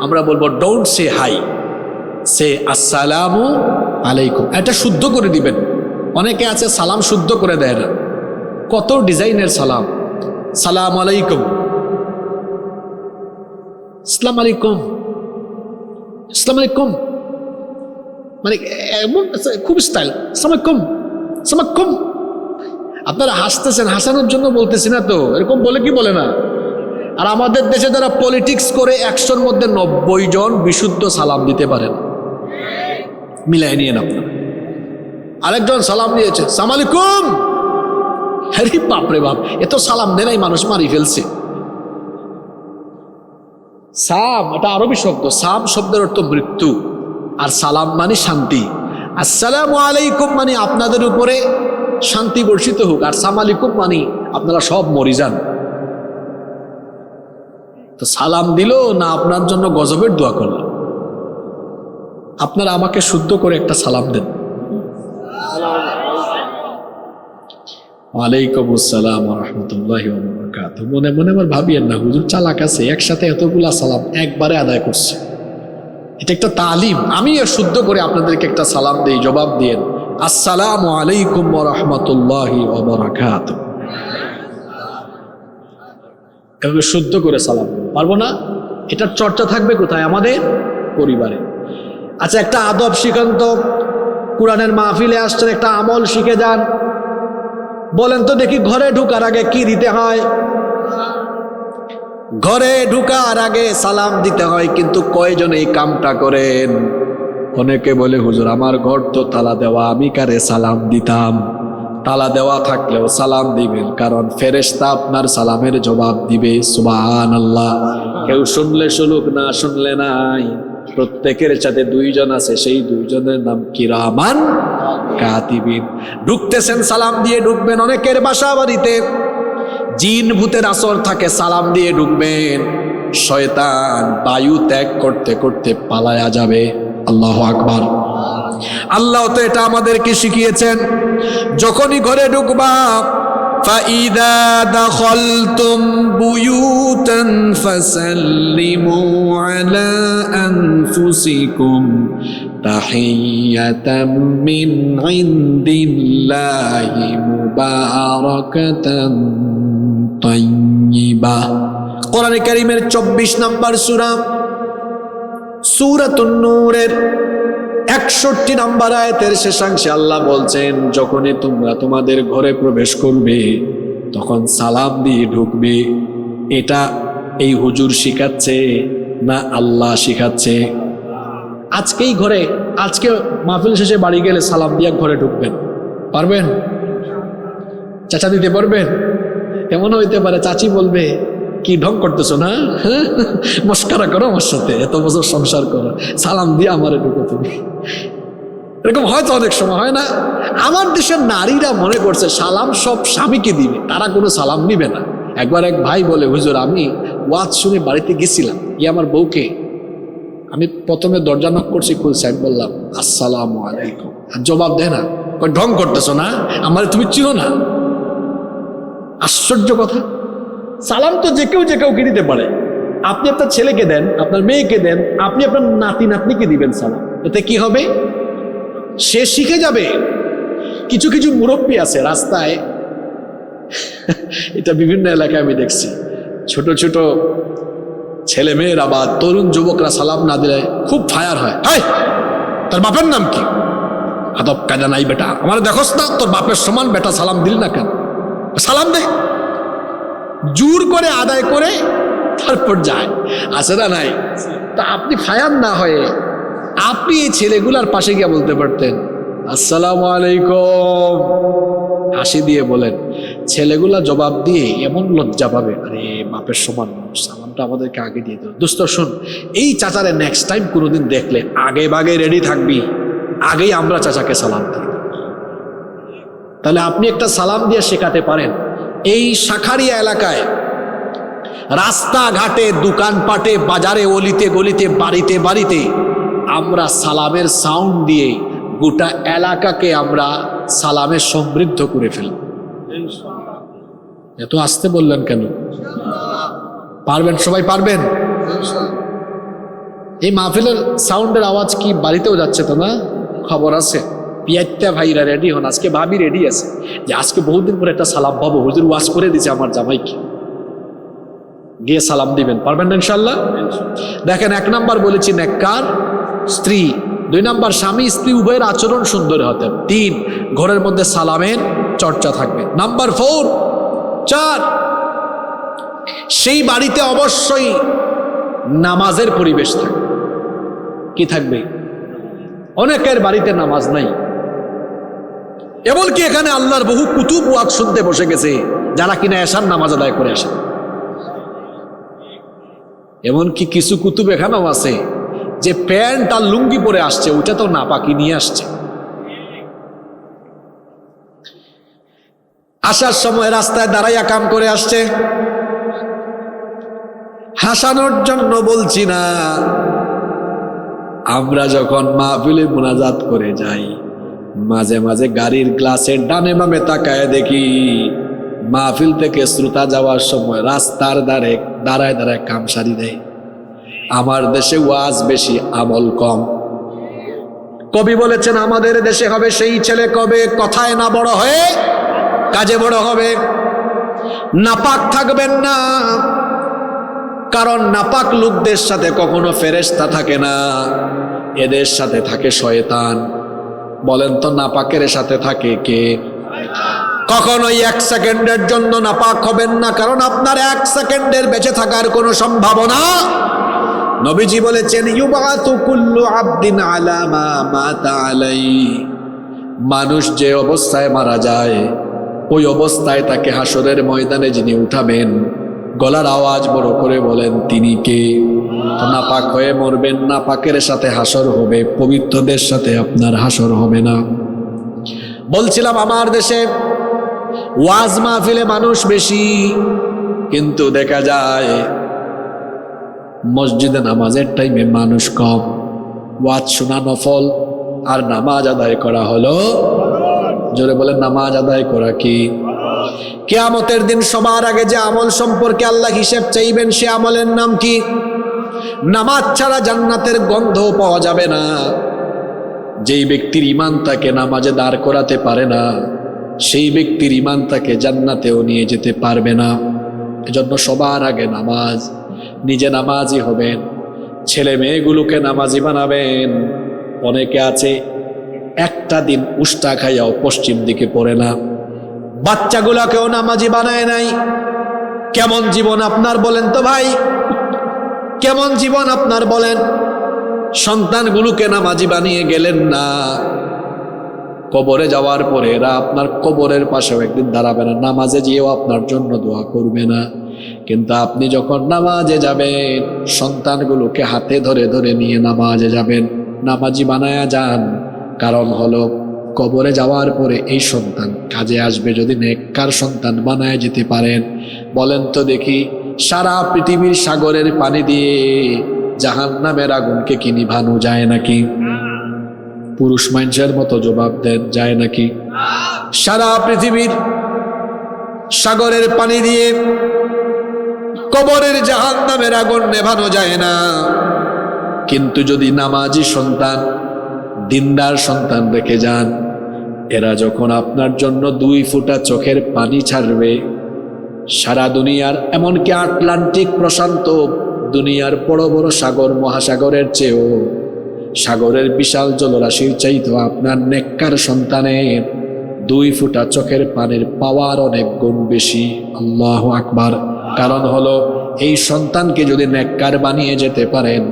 [SPEAKER 1] আমরা বলবো ডোন্ট সে হাই, সে আসসালামু আলাইকুম। এটা শুদ্ধ করে দিবেন। অনেকে আছে সালাম শুদ্ধ করে দেয় না, কত ডিজাইনের সালাম। সালাম আলাইকুম, আসসালামু আলাইকুম, আসসালামু আলাইকুম, মানে এমন খুব স্টাইল। আসসালামু আলাইকুম, আসসালামু আলাইকুম। আপনারা হাসতেছেন, হাসানোর জন্য বলতেছি না তো, এরকম বলে কি বলে না। আর আমাদের দেশে যারা পলিটিক্স করে 100-র মধ্যে 90 জন বিশুদ্ধ সালাম দিতে পারেন। মিলাই নিয়েন আপনারা। আরেকজন সালাম দিয়েছে আসসালামু আলাইকুম, আরে বাপরে বাপ, এত সালাম দেনাই মানুষ মারি ফেলছে। সাম এটা আরবি শব্দ, সাম শব্দের অর্থ মৃত্যু, আর সালাম মানে শান্তি। আসসালামু আলাইকুম মানে আপনাদের উপরে শান্তি বর্ষিত হোক, আর সালাম আলাইকুম মানে আপনারা সব মরে যান। তো সালাম দিল না আপনার জন্য গজবের দোয়া করল। আপনারা আমাকে শুদ্ধ করে একটা সালাম দেন। ওয়ালাইকুম আসসালাম ওয়া রাহমাতুল্লাহি ওয়া বারাকাতুহু। মনে মনে আমার ভাবিয়েন না, হুজুর চালাক আছে, একসাথে এতগুলা সালাম একবারে আদায় করছে। এটা একটা তালিম। আমি শুদ্ধ করে আপনাদেরকে একটা সালাম দেই, জবাব দিয়েন আসসালামু আলাইকুম ওয়া রাহমাতুল্লাহি ওয়া বারাকাতুহু। এভাবে শুদ্ধ করে সালাম পারবো না? এটার চর্চা থাকবে কোথায়? আমাদের পরিবারে। আচ্ছা, একটা আদব শিখান তো। কোরআনের মাহফিলে আসছেন, একটা আমল শিখে যান। বলেন তো দেখি, ঘরে ঢোকার আগে কি দিতে হয়? ঘরে ঢুকার আগে সালাম দিতে হয়, কিন্তু কয়জন এই কামটা করেন? অনেকে বলে হুজুর আমার ঘর তো তালা দেওয়া, আমি কারে সালাম দিতাম? তালা দেওয়া থাকলেও সালাম দিবেন, কারণ ফেরেশতা আপনার সালামের জবাব দিবে। সুবহানাল্লাহ। কেউ শুনলে শুনুক, না শুনলে নাই, প্রত্যেকের সাথে দুইজন আছে, সেই দুইজনের নাম কিরামান কাতিবিন। ঢুকতেছেন সালাম দিয়ে ঢুকবেন। অনেকের বাসা বাড়িতে জিন ভূতের আসর থাকে, সালাম দিয়ে ঢুকবেন, শয়তান বায়ু ত্যাগ করতে করতে পালায়া যাবে। আল্লাহু আকবার। আল্লাহ তো এটা আমাদেরকে শিখিয়েছেন, যখনই ঘরে ঢুকবা فَإِذَا دَخَلْتُمْ بُيُوتًا فَسَلِّمُوا عَلَى أَنفُسِكُمْ تَحِيَّةً مِّنْ عِندِ اللَّهِ مُبَارَكَةً طَيِّبَةً। কোরআনে কারীমের 24 নম্বর সূরা, সূরাতুন নূরের 61 নম্বর আয়াতের শেষাংশে আল্লাহ বলছেন, যখনই তোমরা তোমাদের ঘরে প্রবেশ করবে তখন সালাম দিয়ে ঢুকবে। এটা এই হুজুর শিখাচ্ছে না আল্লাহ শিখাচ্ছে? আজকেই ঘরে, আজকে মাহফিল শেষে বাড়ি গেলে সালাম দিয়ে ঘরে ঢুকবেন, পারবেন? চাচা দিতে পারবেন? এমন হইতে পারে চাচি বলবে, কি ঢং করতেছো না, মস্কারা করো আমার সাথে, এত বছর সংসার করো, সালাম দিয়ে আমারে ঢুকো তুমি। এরকম হয়তো অনেক সময় হয় না? আমার দেশের নারীরা মনে করছে সালাম সব স্বামীকে দিবে, তারা কোনো সালাম নিবে না। একবার এক ভাই বলে, হুজুর আমি ওয়াজ শুনে বাড়িতে গেছিলাম, আমার বউকে আমি প্রথমে দরজা নক করছি, খুলছে, আমি বললাম আসসালামু আলাইকুম, আর জবাব দেয় না। ঢং করতেছো না, আমার তুমি চিনো না? আশ্চর্য কথা। সালাম তো যে কেউ দিতে পারে। আপনি আপনার ছেলেকে দেন, আপনার মেয়েকে দেন, আপনি আপনার নাতি নাতনিকে দিবেন সালাম, এতে কি হবে? সে শিখে যাবে। কিছু কিছু মুরব্বী আছে রাস্তায়, এটা বিভিন্ন এলাকায় আমি দেখছি, ছোট ছোট ছেলে মেয়েরা বা তরুণ যুবকরা সালাম না দিলে খুব ফায়ার হয়। হাই, তার বাপের নাম কি? আদব কায়দা নাই বেটা, আমার দেখোস না তোর বাপের সমান বেটা, সালাম দিল না কেন? সালাম দে। জোর করে আদায় করে তারপর যায়, আছে না নাই? তা আপনি ফায়ার না হয়ে আপনি এই ছেলেগুলার পাশে গিয়ে বলতে পারতেন আসসালামু আলাইকুম, হাসি দিয়ে বলেন। ছেলেগুলা জবাব দিয়ে এমন লজ্জা পাবে, আরে বাপের সমান মানুষ, সালামটা আমাদেরকে আগে দিয়ে দেবে। দোস্ত শোন, এই চাচারে নেক্সট টাইম কোনোদিন দেখলে আগে বাগে রেডি থাকবি, আগেই আমরা চাচাকে সালাম দিই। তাহলে আপনি একটা সালাম দিয়ে শেখাতে পারেন। এই শাখারিয়া এলাকায় রাস্তাঘাটে, দোকানপাটে, বাজারে, অলিতে গলিতে, বাড়িতে বাড়িতে আমরা সালামের সাউন্ড দিয়ে গোটা এলাকাকে আমরা সালামে সমৃদ্ধ করে ফেলব। এত আসতে বললেন কেন? পারবেন? সবাই পারবেন? এই মাহফিলের সাউন্ডের আওয়াজ কি বাড়িতেও যাচ্ছে তো না? খবর আছে? পিয়াইত্যা ভাইরা রেডি হন, আজকে ভাবি রেডি আছে যে আজকে বহুদিন পরে একটা সালাম পাবো, হুজুর ওয়াজ করে দিছে আমার জামাইকে, গিয়ে সালাম দিবেন। পারবেন না ইনশাল্লাহ? দেখেন, 1 নাম্বার বলেছি নেককার স্ত্রী, 2 নাম্বার স্বামী স্ত্রী উভয়ের আচরণ সুন্দর হতে, 3 ঘরের মধ্যে সালামের চর্চা থাকবে, নাম্বার 4 সেই বাড়িতে অবশ্যই নামাজের পরিবেশ থাকবে। কি থাকবে? অনেকের বাড়িতে নামাজ নাই, এমনকি এখানে আল্লাহর বহু কুতুব ওয়াজ শুনতে বসে গেছে যারা কিনা এশার নামাজ আদায় করে আসে। এমনকি কিছু কুতুব এখানেও আছে যে প্যান্ট আর লুঙ্গি পরে আসছে, ওটা তো নাপাকি নিয়ে আসছে। আসার সময় রাস্তায় দাঁড়াইয়া কাম করে আসছে। হাসানোর জন্য বলছি না, আমরা যখন মাহফিলে মুনাজাত করে যাই, মাঝে মাঝে গাড়ির গ্লাসের ডানে বামে তাকায় দেখি মাহফিল থেকে শ্রোতা যাওয়ার সময় রাস্তার ধারে দাঁড়ায় দাঁড়ায় কাম সারি দেয়। আমার দেশে ওয়াজ বেশি, আমল কম। কবি বলেছেন, আমাদের দেশে হবে সেই ছেলে কবে কথায় না বড় হয়ে কাজে বড় হবে। নাপাক থাকবেন না, কারণ নাপাক লোকদের সাথে কখনো ফেরেশতা থাকে না, এদের সাথে থাকে শয়তান। বলেন তো, নাপাকের সাথে থাকে কে? কখনোই 1 সেকেন্ডের জন্য নাপাক হবেন না, কারণ আপনার 1 সেকেন্ডের বেঁচে থাকার কোনো সম্ভাবনা। নবীজি বলেছেন ইউবাতু কুল্লু আবদিন আলা মা মাতা আলাইহি, মানুষ যে অবস্থায় মারা যায় ওই অবস্থায় তাকে হাসরের ময়দানে যিনি উঠাবেন, গলার আওয়াজ বড় করে বলেন তিনি কে? নাপাক হয়ে মরবেন, নাপাকের সাথে হাসর হবে, পবিত্রদের সাথে আপনার হাসর হবে না। বলছিলাম আমার দেশে ওয়াজ মাহফিলে মানুষ বেশি, কিন্তু দেখা যায় মসজিদে নামাজের টাইমে মানুষ কম। ওয়াজ শোনা নফল, আর নামাজ আদায় করা হলো, জোরে বলেন নামাজ আদায় করা কি? কিয়ামতের দিন সবার আগে যে আমল সম্পর্কে আল্লাহ হিসেব চাইবেন সে আমলের নাম কি? নামাজ ছাড়া জান্নাতের গন্ধ পাওয়া যাবে না। যেই ব্যক্তির ঈমান তাকে নামাজে দাঁড় করাতে পারে না, সেই ব্যক্তির ঈমান তাকে জান্নাতেও নিয়ে যেতে পারবে না। এজন্য সবার আগে নামাজ। নিজে নামাজি হবেন, ছেলে মেয়েগুলোকে নামাজি বানাবেন। অনেকে আছে একটা দিন উষ্টা খাইয়াও পশ্চিম দিকে পড়ে না, বাচ্চাগুলাকেও নামাজি বানায় নাই। কেমন জীবন আপনার বলেন তো ভাই? কেমন জীবন আপনার বলেন? সন্তানগুলোকে নামাজি বানিয়ে গেলেন না, কবরে যাওয়ার পরে এরা আপনার কবরের পাশেও একদিন দাঁড়াবে না, নামাজে যেও আপনার জন্য দোয়া করবে না। কিন্তু আপনি যখন নামাজে যাবেন, সন্তানগুলোকে হাতে ধরে ধরে নিয়ে নামাজে যাবেন, নামাজি বানায়া যান। কারণ হলো কবরে যাওয়ার পরে এই সন্তান কাজে আসবে। যদি নেককার সন্তান বানায় যেতে পারেন, বলেন তো দেখি, সারা পৃথিবীর সাগরের পানি দিয়ে জাহান্নামের আগুনকে কি নিভানো যায় নাকি? পুরুষ মানুষের মতো জবাব দেন, যায় নাকি? সারা পৃথিবীর সাগরের পানি দিয়ে কবরের জাহান্নামের আগুন নেভানো যায় না। কিন্তু যদি নামাজি সন্তান, দিনদার সন্তান রেখে যান, এরা যখন আপনার জন্য 2 ফোঁটা চোখের পানি ছাড়বে, সারা দুনিয়ার, এমনকি আটলান্টিক প্রশান্ত দুনিয়ার বড় বড় সাগর মহাসাগরের চেয়েও, সাগরের বিশাল জলরাশির চাইতে আপনার নেককার সন্তানের 2 ফোঁটা চোখের পানির পাওয়ার অনেক গুণ বেশি। আল্লাহু আকবার। কারণ হলো এই সন্তানকে যদি নেককার বানিয়ে যেতে পারেন,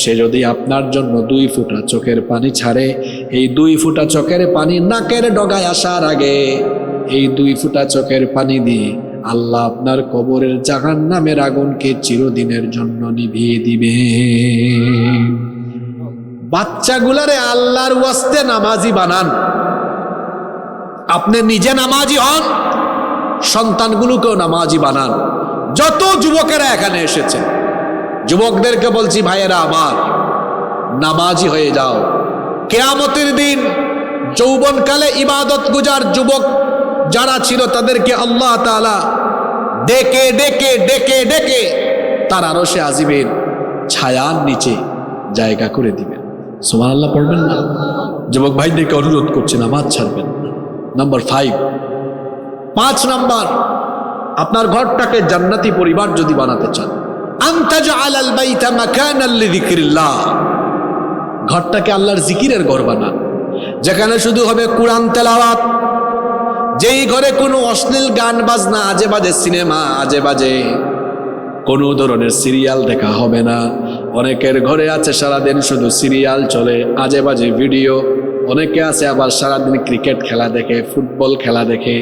[SPEAKER 1] সে যদি আপনার জন্য 2 ফোঁটা চোখের পানি ছাড়ে, এই 2 ফোঁটা চোখের পানি নাকের ডগায় আসার আগে এই 2 ফোঁটা চোখের পানি দিয়ে আল্লাহ আপনার কবরের জাহান্নামের আগুনকে চিরদিনের জন্য নিভিয়ে দিবে। বাচ্চাগুলারে আল্লাহর ওয়াস্তে নামাজি বানান। আপনি নিজে নামাজি হন, সন্তানগুলোকেও নামাজি বানান। যত যুবকেরা এখানে এসেছেন, যুবকদেরকে বলছি, ভাইয়েরা আমার, নামাজি হয়ে যাও। কিয়ামতের দিন যৌবনকালে ইবাদত গুজার যুবক যারা ছিল তাদেরকে আল্লাহ তাআলা ডেকে ডেকে ডেকে ডেকে তার আরশে আজিমের ছায়ার নিচে জায়গা করে দিবেন। সুবহানাল্লাহ পড়বেন না? যুবক ভাইদেরকে অনুরোধ করছে, নামাজ ছাড়বেন না। নাম্বার 5 নাম্বার, আপনার ঘরটাকে জান্নাতি পরিবার যদি বানাতে চান, আনতাজআলাল বাইতা মাকানাল লিযিকরিল্লাহ, ঘরটাকে আল্লাহর জিকিরের ঘর বানান, যেখানে শুধু হবে কোরআন তেলাওয়াত, যেই ঘরে কোনো অশ্লীল গান বাজনা, আজে বাজে সিনেমা, আজে বাজে কোনো ধরনের সিরিয়াল দেখা হবে না। অনেকের ঘরে আছে সারাদিন শুধু সিরিয়াল চলে, আজে বাজে ভিডিও। অনেকে আছে আবার সারাদিন ক্রিকেট খেলা দেখে, ফুটবল খেলা দেখে,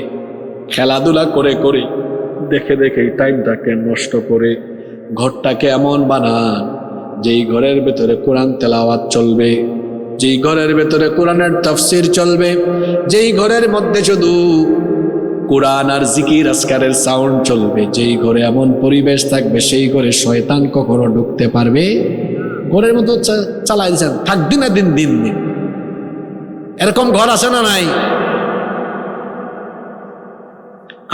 [SPEAKER 1] খেলাধুলা করে করে দেখে দেখে টাইমটাকে নষ্ট করে। ঘরটাকে এমন বানান যেই ঘরের ভেতরে কোরআন তেলাওয়াত চলবে, যেই ঘরের ভেতরে কোরআনের তাফসীর চলবে, যেই ঘরের মধ্যে শুধু কোরআন আর জিকির আজকারের সাউন্ড চলবে, যেই ঘরে এমন পরিবেশ থাকবে সেই ঘরে শয়তান কখনো ঢুকতে পারবে। ঘরের মতো চালাই দিচ্ছেন, থাকবি না দিন দিন দিন। এরকম ঘর আছে না নাই?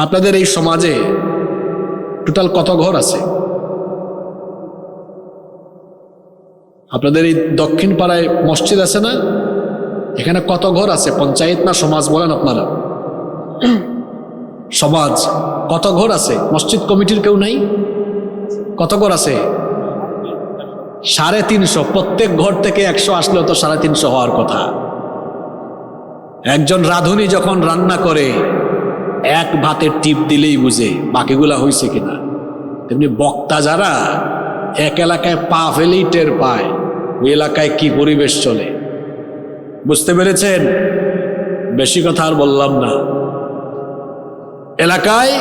[SPEAKER 1] আপনাদের এই সমাজে টোটাল কত ঘর আছে? আপনাদের এই দক্ষিণ পাড়ায় মসজিদ আছে না? এখানে কত ঘর আছে? পঞ্চায়েত না সমাজ বলেন আপনারা? সমাজ। কত ঘর আছে? মসজিদ কমিটির কেউ নাই? কত ঘর আছে? 350। প্রত্যেক ঘর থেকে 100 আসলেও তো 350 হওয়ার কথা। একজন রাঁধুনি যখন রান্না করে এক ভাতে টিপ দিলেই বুঝে বাকিগুলা হয়েছে কিনা। তেমনি বক্তা যারা এক এলাকায় পা ফেলেই টের পায় ওই এলাকায় কি পরিবেশ চলে। বুঝতে পেরেছেন? বেশি কথা আর বললাম না। এলাকায়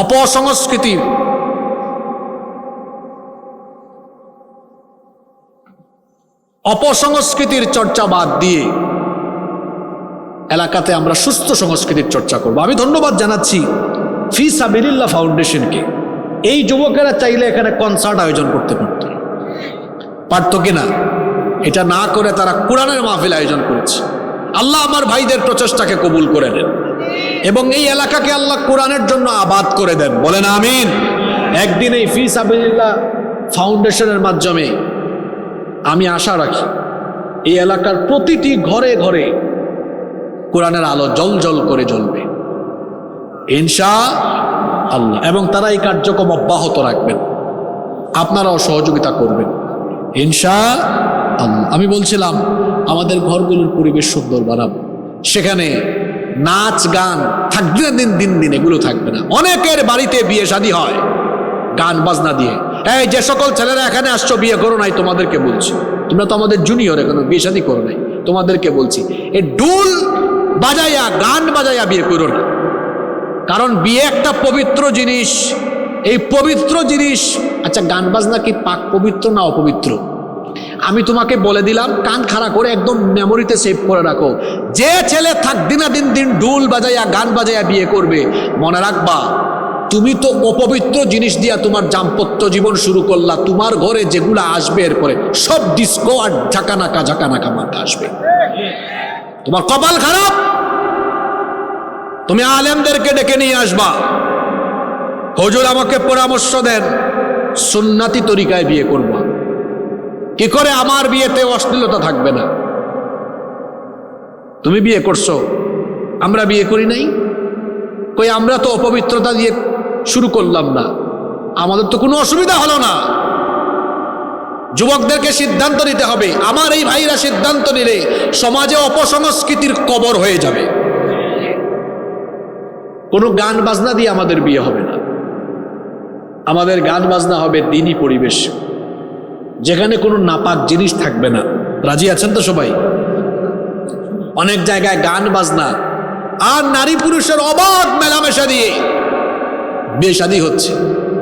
[SPEAKER 1] অপসংস্কৃতি, অপসংস্কৃতির চর্চা বাদ দিয়ে এলাকাতে আমরা সুস্থ সংস্কৃতির চর্চা করব। আমি ধন্যবাদ জানাচ্ছি ফি সাবিলিল্লাহ ফাউন্ডেশনকে। এই যুবকেরা চাইলে এখানে কনসার্ট আয়োজন করতে পারত কিনা? এটা না করে তারা কোরআনের মাহফিল আয়োজন করেছে। আল্লাহ আমার ভাইদের প্রচেষ্টাকে কবুল করে নেন এবং এই এলাকাকে আল্লাহ কোরআনের জন্য আবাদ করে দেন। বলেন আমিন। একদিন এই ফি সাবিলিল্লাহ ফাউন্ডেশনের মাধ্যমে আমি আশা রাখি এই এলাকার প্রতিটি ঘরে ঘরে কোরআনের আলো জল জল করে জ্বলবে ইনশাআল্লাহ, এবং তারা এই কার্যক্রম অব্যাহত রাখবেন, আপনারাও সহযোগিতা করবেন ইনশাআল্লাহ। আমি বলছিলাম আমাদের ঘরগুলোর পরিবেশ সুন্দর বানাবো, সেখানে নাচ গান থাকবে না, দিন দিন দিন এগুলো থাকবে না। অনেকের বাড়িতে বিয়ে শাদী হয় গান বাজনা দিয়ে। এই যে সকল ছেলেরা এখানে আসছো বিয়ে করো নাই, তোমাদেরকে বলছি, তোমরা তো আমাদের জুনিয়র, এখনো বিয়ে শাদী করো নাই, তোমাদেরকে বলছি এই ডুল বাজাইয়া গান বাজাইয়া বিয়ে করো না। কারণ বিয়ে একটা পবিত্র জিনিস, এই পবিত্র জিনিস। আচ্ছা, গান বাজনা কি পাক পবিত্র না অপবিত্র? আমি তোমাকে বলে দিলাম, কান খাড়া করে একদম মেমোরিতে সেভ করে রাখো। যে ছেলে থাকদি না দিন দিন ডুল বাজাইয়া গান বাজাইয়া বিয়ে করবে, মনে রাখবা তুমি তো অপবিত্র জিনিস দিয়া তোমার দাম্পত্য জীবন শুরু করলা। তোমার ঘরে যেগুলা আসবে এরপরে সব ডিস্কো আর ঝাঁকানাকা মার্কা আসবে। তোমার কপাল খারাপ। তুমি আলেমদেরকে ডেকে নিয়ে আসবা, হুজুর আমাকে পরামর্শ দেন সুন্নাতি তরিকায় বিয়ে করবা, কি করে আমার বিয়েতে অশ্লীলতা থাকবে না। তুমি বিয়ে করছো, আমরা বিয়ে করি নাই, কই আমরা তো অপবিত্রতা দিয়ে শুরু করলাম না, আমাদের তো কোনো অসুবিধা হলো না। যুবকদেরকে সিদ্ধান্ত নিতে হবে। আমার এই ভাইরা সিদ্ধান্ত নিলে সমাজে অপসংস্কৃতির কবর হয়ে যাবে। কোনো গান বাজনা দিয়ে আমাদের বিয়ে হবে না, আমাদের গান বাজনা হবে দ্বীনি পরিবেশ, যেখানে কোনো নাপাক জিনিস থাকবে না। রাজি আছেন তো সবাই? অনেক জায়গায় গান বাজনা আর নারী পুরুষের অবাধ মেলামেশা দিয়ে বিয়ে শাদী হচ্ছে।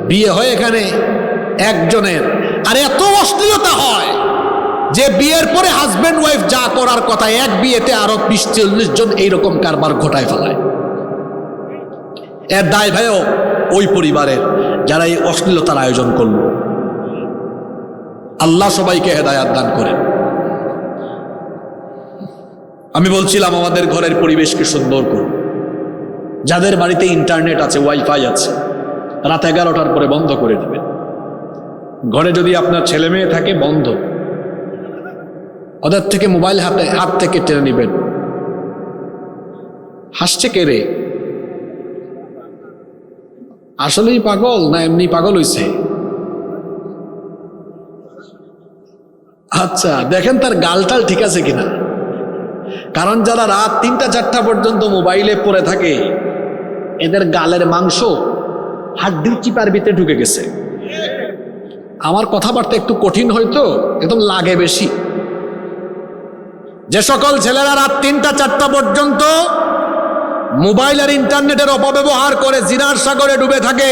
[SPEAKER 1] বিয়ে হয় এখানে একজনের, আর এত অশ্লীলতা হয় যে বিয়ের পরে হাজব্যান্ড ওয়াইফ যা করার কথা এক বিয়েতে আরো 20-40 জন এইরকম কারবার ঘটায় ফেলায়। এর দায় ভাইও ওই পরিবারের যারা এই অশ্লীলতার আয়োজন করলো। আল্লাহ সবাইকে হেদায়াত দান করেন। আমি বলছিলাম আমাদের ঘরের পরিবেশকে সুন্দর করুন। যাদের বাড়িতে ইন্টারনেট আছে, ওয়াইফাই আছে, রাত 11টার পরে বন্ধ করে দেবেন। ঘরে যদি আপনার ছেলে মেয়ে থাকে বন্ধ, ওদের থেকে মোবাইল হাত থেকে টেনে নেবেন। হাসছে কে রে? আসলেই পাগল না এমনি পাগল হইছে? আচ্ছা, দেখেন তার গালটাল ঠিক আছে কিনা। কারণ যারা রাত 3টা-4টা পর্যন্ত মোবাইলে পড়ে থাকে, এদের গালের মাংস হাড্ডির চিপার ভিতরে ঢুকে গেছে। আমার কথাবার্তা একটু কঠিন হয়তো, একদম লাগে বেশি। যে সকল ছেলেরা রাত 3টা-4টা পর্যন্ত মোবাইল আর ইন্টারনেটের অপব্যবহার করে জিনার সাগরে ডুবে থাকে,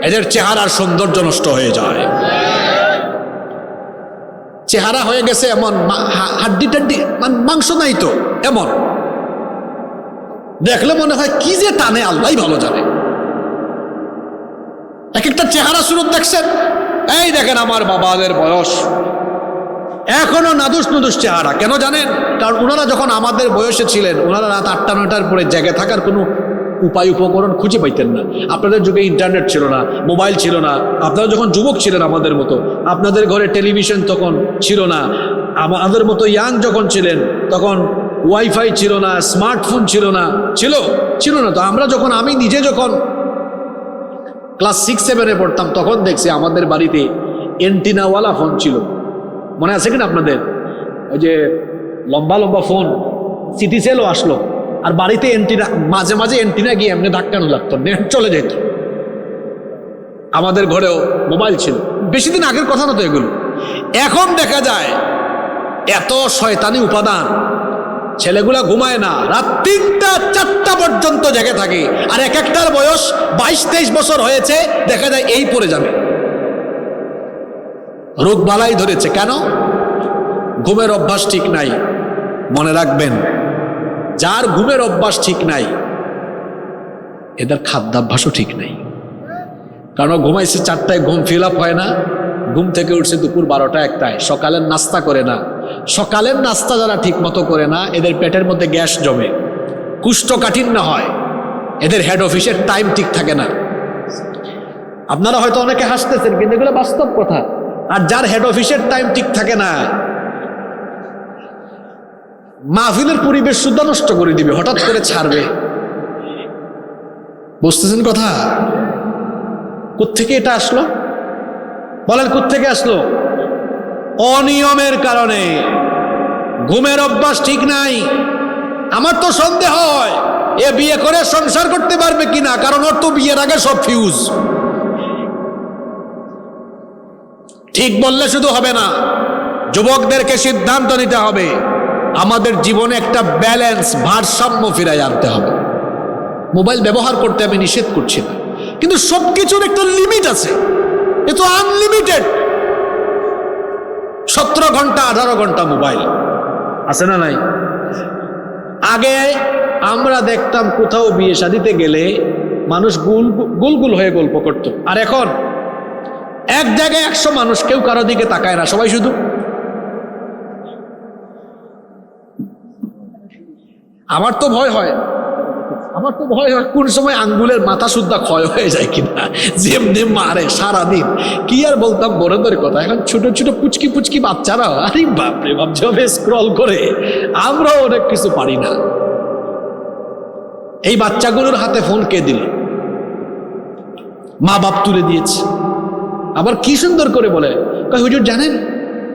[SPEAKER 1] এদের চেহারার সৌন্দর্য নষ্ট হয়ে যায়। চেহারা হয়ে গেছে এমন, হাড্ডি টাড্ডি মাংস নাই তো, এমন দেখলে মনে হয় কি যে টানে আল্লাহই ভালো জানে। এক একটা চেহারা সুরত দেখছেন, এই দেখেন আমার বাবাদের বয়স এখনো নাদুস নুদুস চেহারা। কেন জানেন? কারণ ওনারা যখন আমাদের বয়সে ছিলেন, ওনারা রাত 8টা-9টার পরে জেগে থাকার কোনো উপায় উপকরণ খুঁজে পাইতেন না। আপনাদের যুগে ইন্টারনেট ছিল না, মোবাইল ছিল না। আপনারা যখন যুবক ছিলেন আমাদের মতো, আপনাদের ঘরে টেলিভিশন তখন ছিল না। আমাদের মতো ইয়াং যখন ছিলেন তখন ওয়াইফাই ছিল না, স্মার্টফোন ছিল না। ছিল না তো আমরা যখন, আমি নিজে যখন ক্লাস 6-7-এ পড়তাম তখন দেখছি আমাদের বাড়িতে এন্টিনাওয়ালা ফোন ছিল। মনে আছে কিনা আপনাদের? ওই যে লম্বা লম্বা ফোন, সিটি সেলও আসলো, আর বাড়িতে এন্টিনা, মাঝে মাঝে এন্টিনা গিয়ে এমনি ধাক্কানো লাগতো, নেট চলে যেত। আমাদের ঘরেও মোবাইল ছিল, বেশি দিন আগের কথা না তো এগুলো। এখন দেখা যায় এত শয়তানি উপাদান, ছেলেগুলা ঘুমায় না, রাত 3টা 4টা পর্যন্ত জেগে থাকে, আর এক একটার বয়স 22-23 বছর হয়েছে, দেখা যায় এই পড়ে যাবে, রোগ বালাই ধরেছে। কেন? ঘুমের অভ্যাস ঠিক নাই। মনে রাখবেন, যার ঘুমের অভ্যাস ঠিক নাই এদের খাদ্যাভ্যাসও ঠিক নাই। কারণ ঘুমাইছে 4টায়, ঘুম ফিল আপ হয় না, ঘুম থেকে উঠছে দুপুর 12টা 1টায়, সকালের নাস্তা করে না। সকালের নাস্তা যারা ঠিক মতো করে না, এদের পেটের মধ্যে গ্যাস জমে, কুষ্ঠকাঠিন্য হয়, এদের হেড অফিসের টাইম ঠিক থাকে না। আপনারা হয়তো অনেকে হাসতেছেন, কিন্তু এগুলো বাস্তব কথা। আর যার হেড অফিসের টাইম ঠিক থাকে না, মাহফিলের পরিবেশ শুদ্ধ নষ্ট করে দিবে, হঠাৎ করে ছাড়বে। বুঝতেছেন কথা? কোত্থেকে এটা আসলো বলেন? কোত্থেকে আসলো? অনিয়মের কারণে। ঘুমের অভ্যাস ঠিক নাই। আমার তো সন্দেহ হয় এ বিয়ে করে সংসার করতে পারবে কিনা, কারণ ওর তো বিয়ের আগে সব ফিউজ। ঠিক বললে শুধু হবে না, যুবকদেরকে সিদ্ধান্ত নিতে হবে। আমাদের জীবনে একটা ব্যালেন্স, ভারসাম্য ফিরাই আনতে হবে। মোবাইল ব্যবহার করতে আমি নিষেধ করছি না, কিন্তু সবকিছুর একটা লিমিট আছে। এ তো আনলিমিটেড। 17 ঘন্টা 18 ঘন্টা মোবাইল আছে না নাই? আগে আমরা দেখতাম কোথাও বিয়ে শাদিতে গেলে মানুষ গুল হয়ে গল্প করত, আর এখন এক জায়গায় 100 মানুষ, কেউ কারো দিকে তাকায় না, সবাই শুধু। আমার তো ভয় হয় কোন সময় আঙ্গুলের মাথা সুদ্ধা ক্ষয় হয়ে যায় কিনা, যেমনি মারে সারাদিন। কি আর বলতাম বড়দের কথা, এখন ছোট ছোট পুচকি বাচ্চারা, আরে বাপরে বাপ, জবে স্ক্রল করে। আমরাও অনেক কিছু পারি না। এই বাচ্চাগুলোর হাতে ফোন কে দিল? মা বাপ তুলে দিয়েছে। আবার কি সুন্দর করে বলে, হুজুর জানেন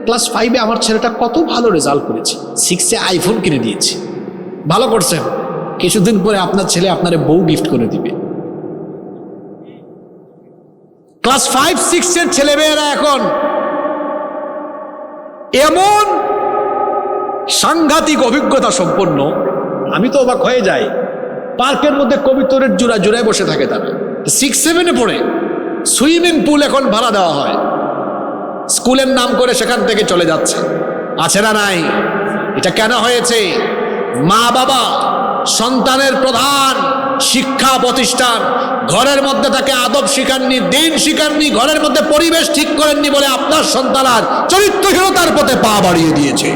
[SPEAKER 1] ক্লাস 5-এ আমার ছেলেটা কত ভালো রেজাল্ট করেছে, 6-এ আইফোন কিনে দিয়েছে। ভালো করছেন, কিছুদিন পরে আপনার ছেলে আপনার বউ গিফট করে দিবে। ক্লাস 5-6-এর ছেলেমেয়েরা এখন এমন সাংঘাতিক অভিজ্ঞতা সম্পন্ন, আমি তো অবাক হয়ে যাই। পার্কের মধ্যে কবিতরের জোড়ায় বসে থাকে তারা, 6-7-এ পড়ে। সুইমিং পুল এখন ভাড়া দেওয়া হয়, স্কুলের নাম করে সেখান থেকে চলে যাচ্ছে। আছে না নাই? এটা কেন হয়েছে? মা বাবা সন্তানের প্রধান শিক্ষা প্রতিষ্ঠান, ঘরের মধ্যে তাকে আদব শিখাননি, দিন শিখাননি, ঘরের মধ্যে পরিবেশ ঠিক করেননি বলে আপনার সন্তান আর চরিত্রহীনতার পথে পা বাড়িয়ে দিয়েছে।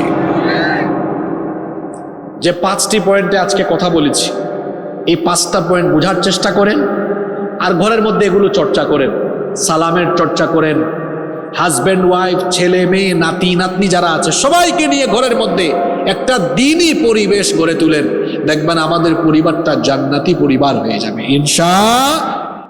[SPEAKER 1] যে 5টি পয়েন্টে আজকে কথা বলেছি, এই 5টা পয়েন্ট বোঝার চেষ্টা করেন, আর ঘরের মধ্যে এগুলো চর্চা করেন। সালামের চর্চা করেন, হাজব্যান্ড ওয়াইফ, ছেলে মেয়ে, নাতি নাতনি যারা আছে সবাইকে নিয়ে ঘরের মধ্যে একটা দ্বীনি পরিবেশ গড়ে তুলেন। দেখবেন আমাদের পরিবারটা জান্নাতি পরিবার হয়ে যাবে ইনশাআল্লাহ।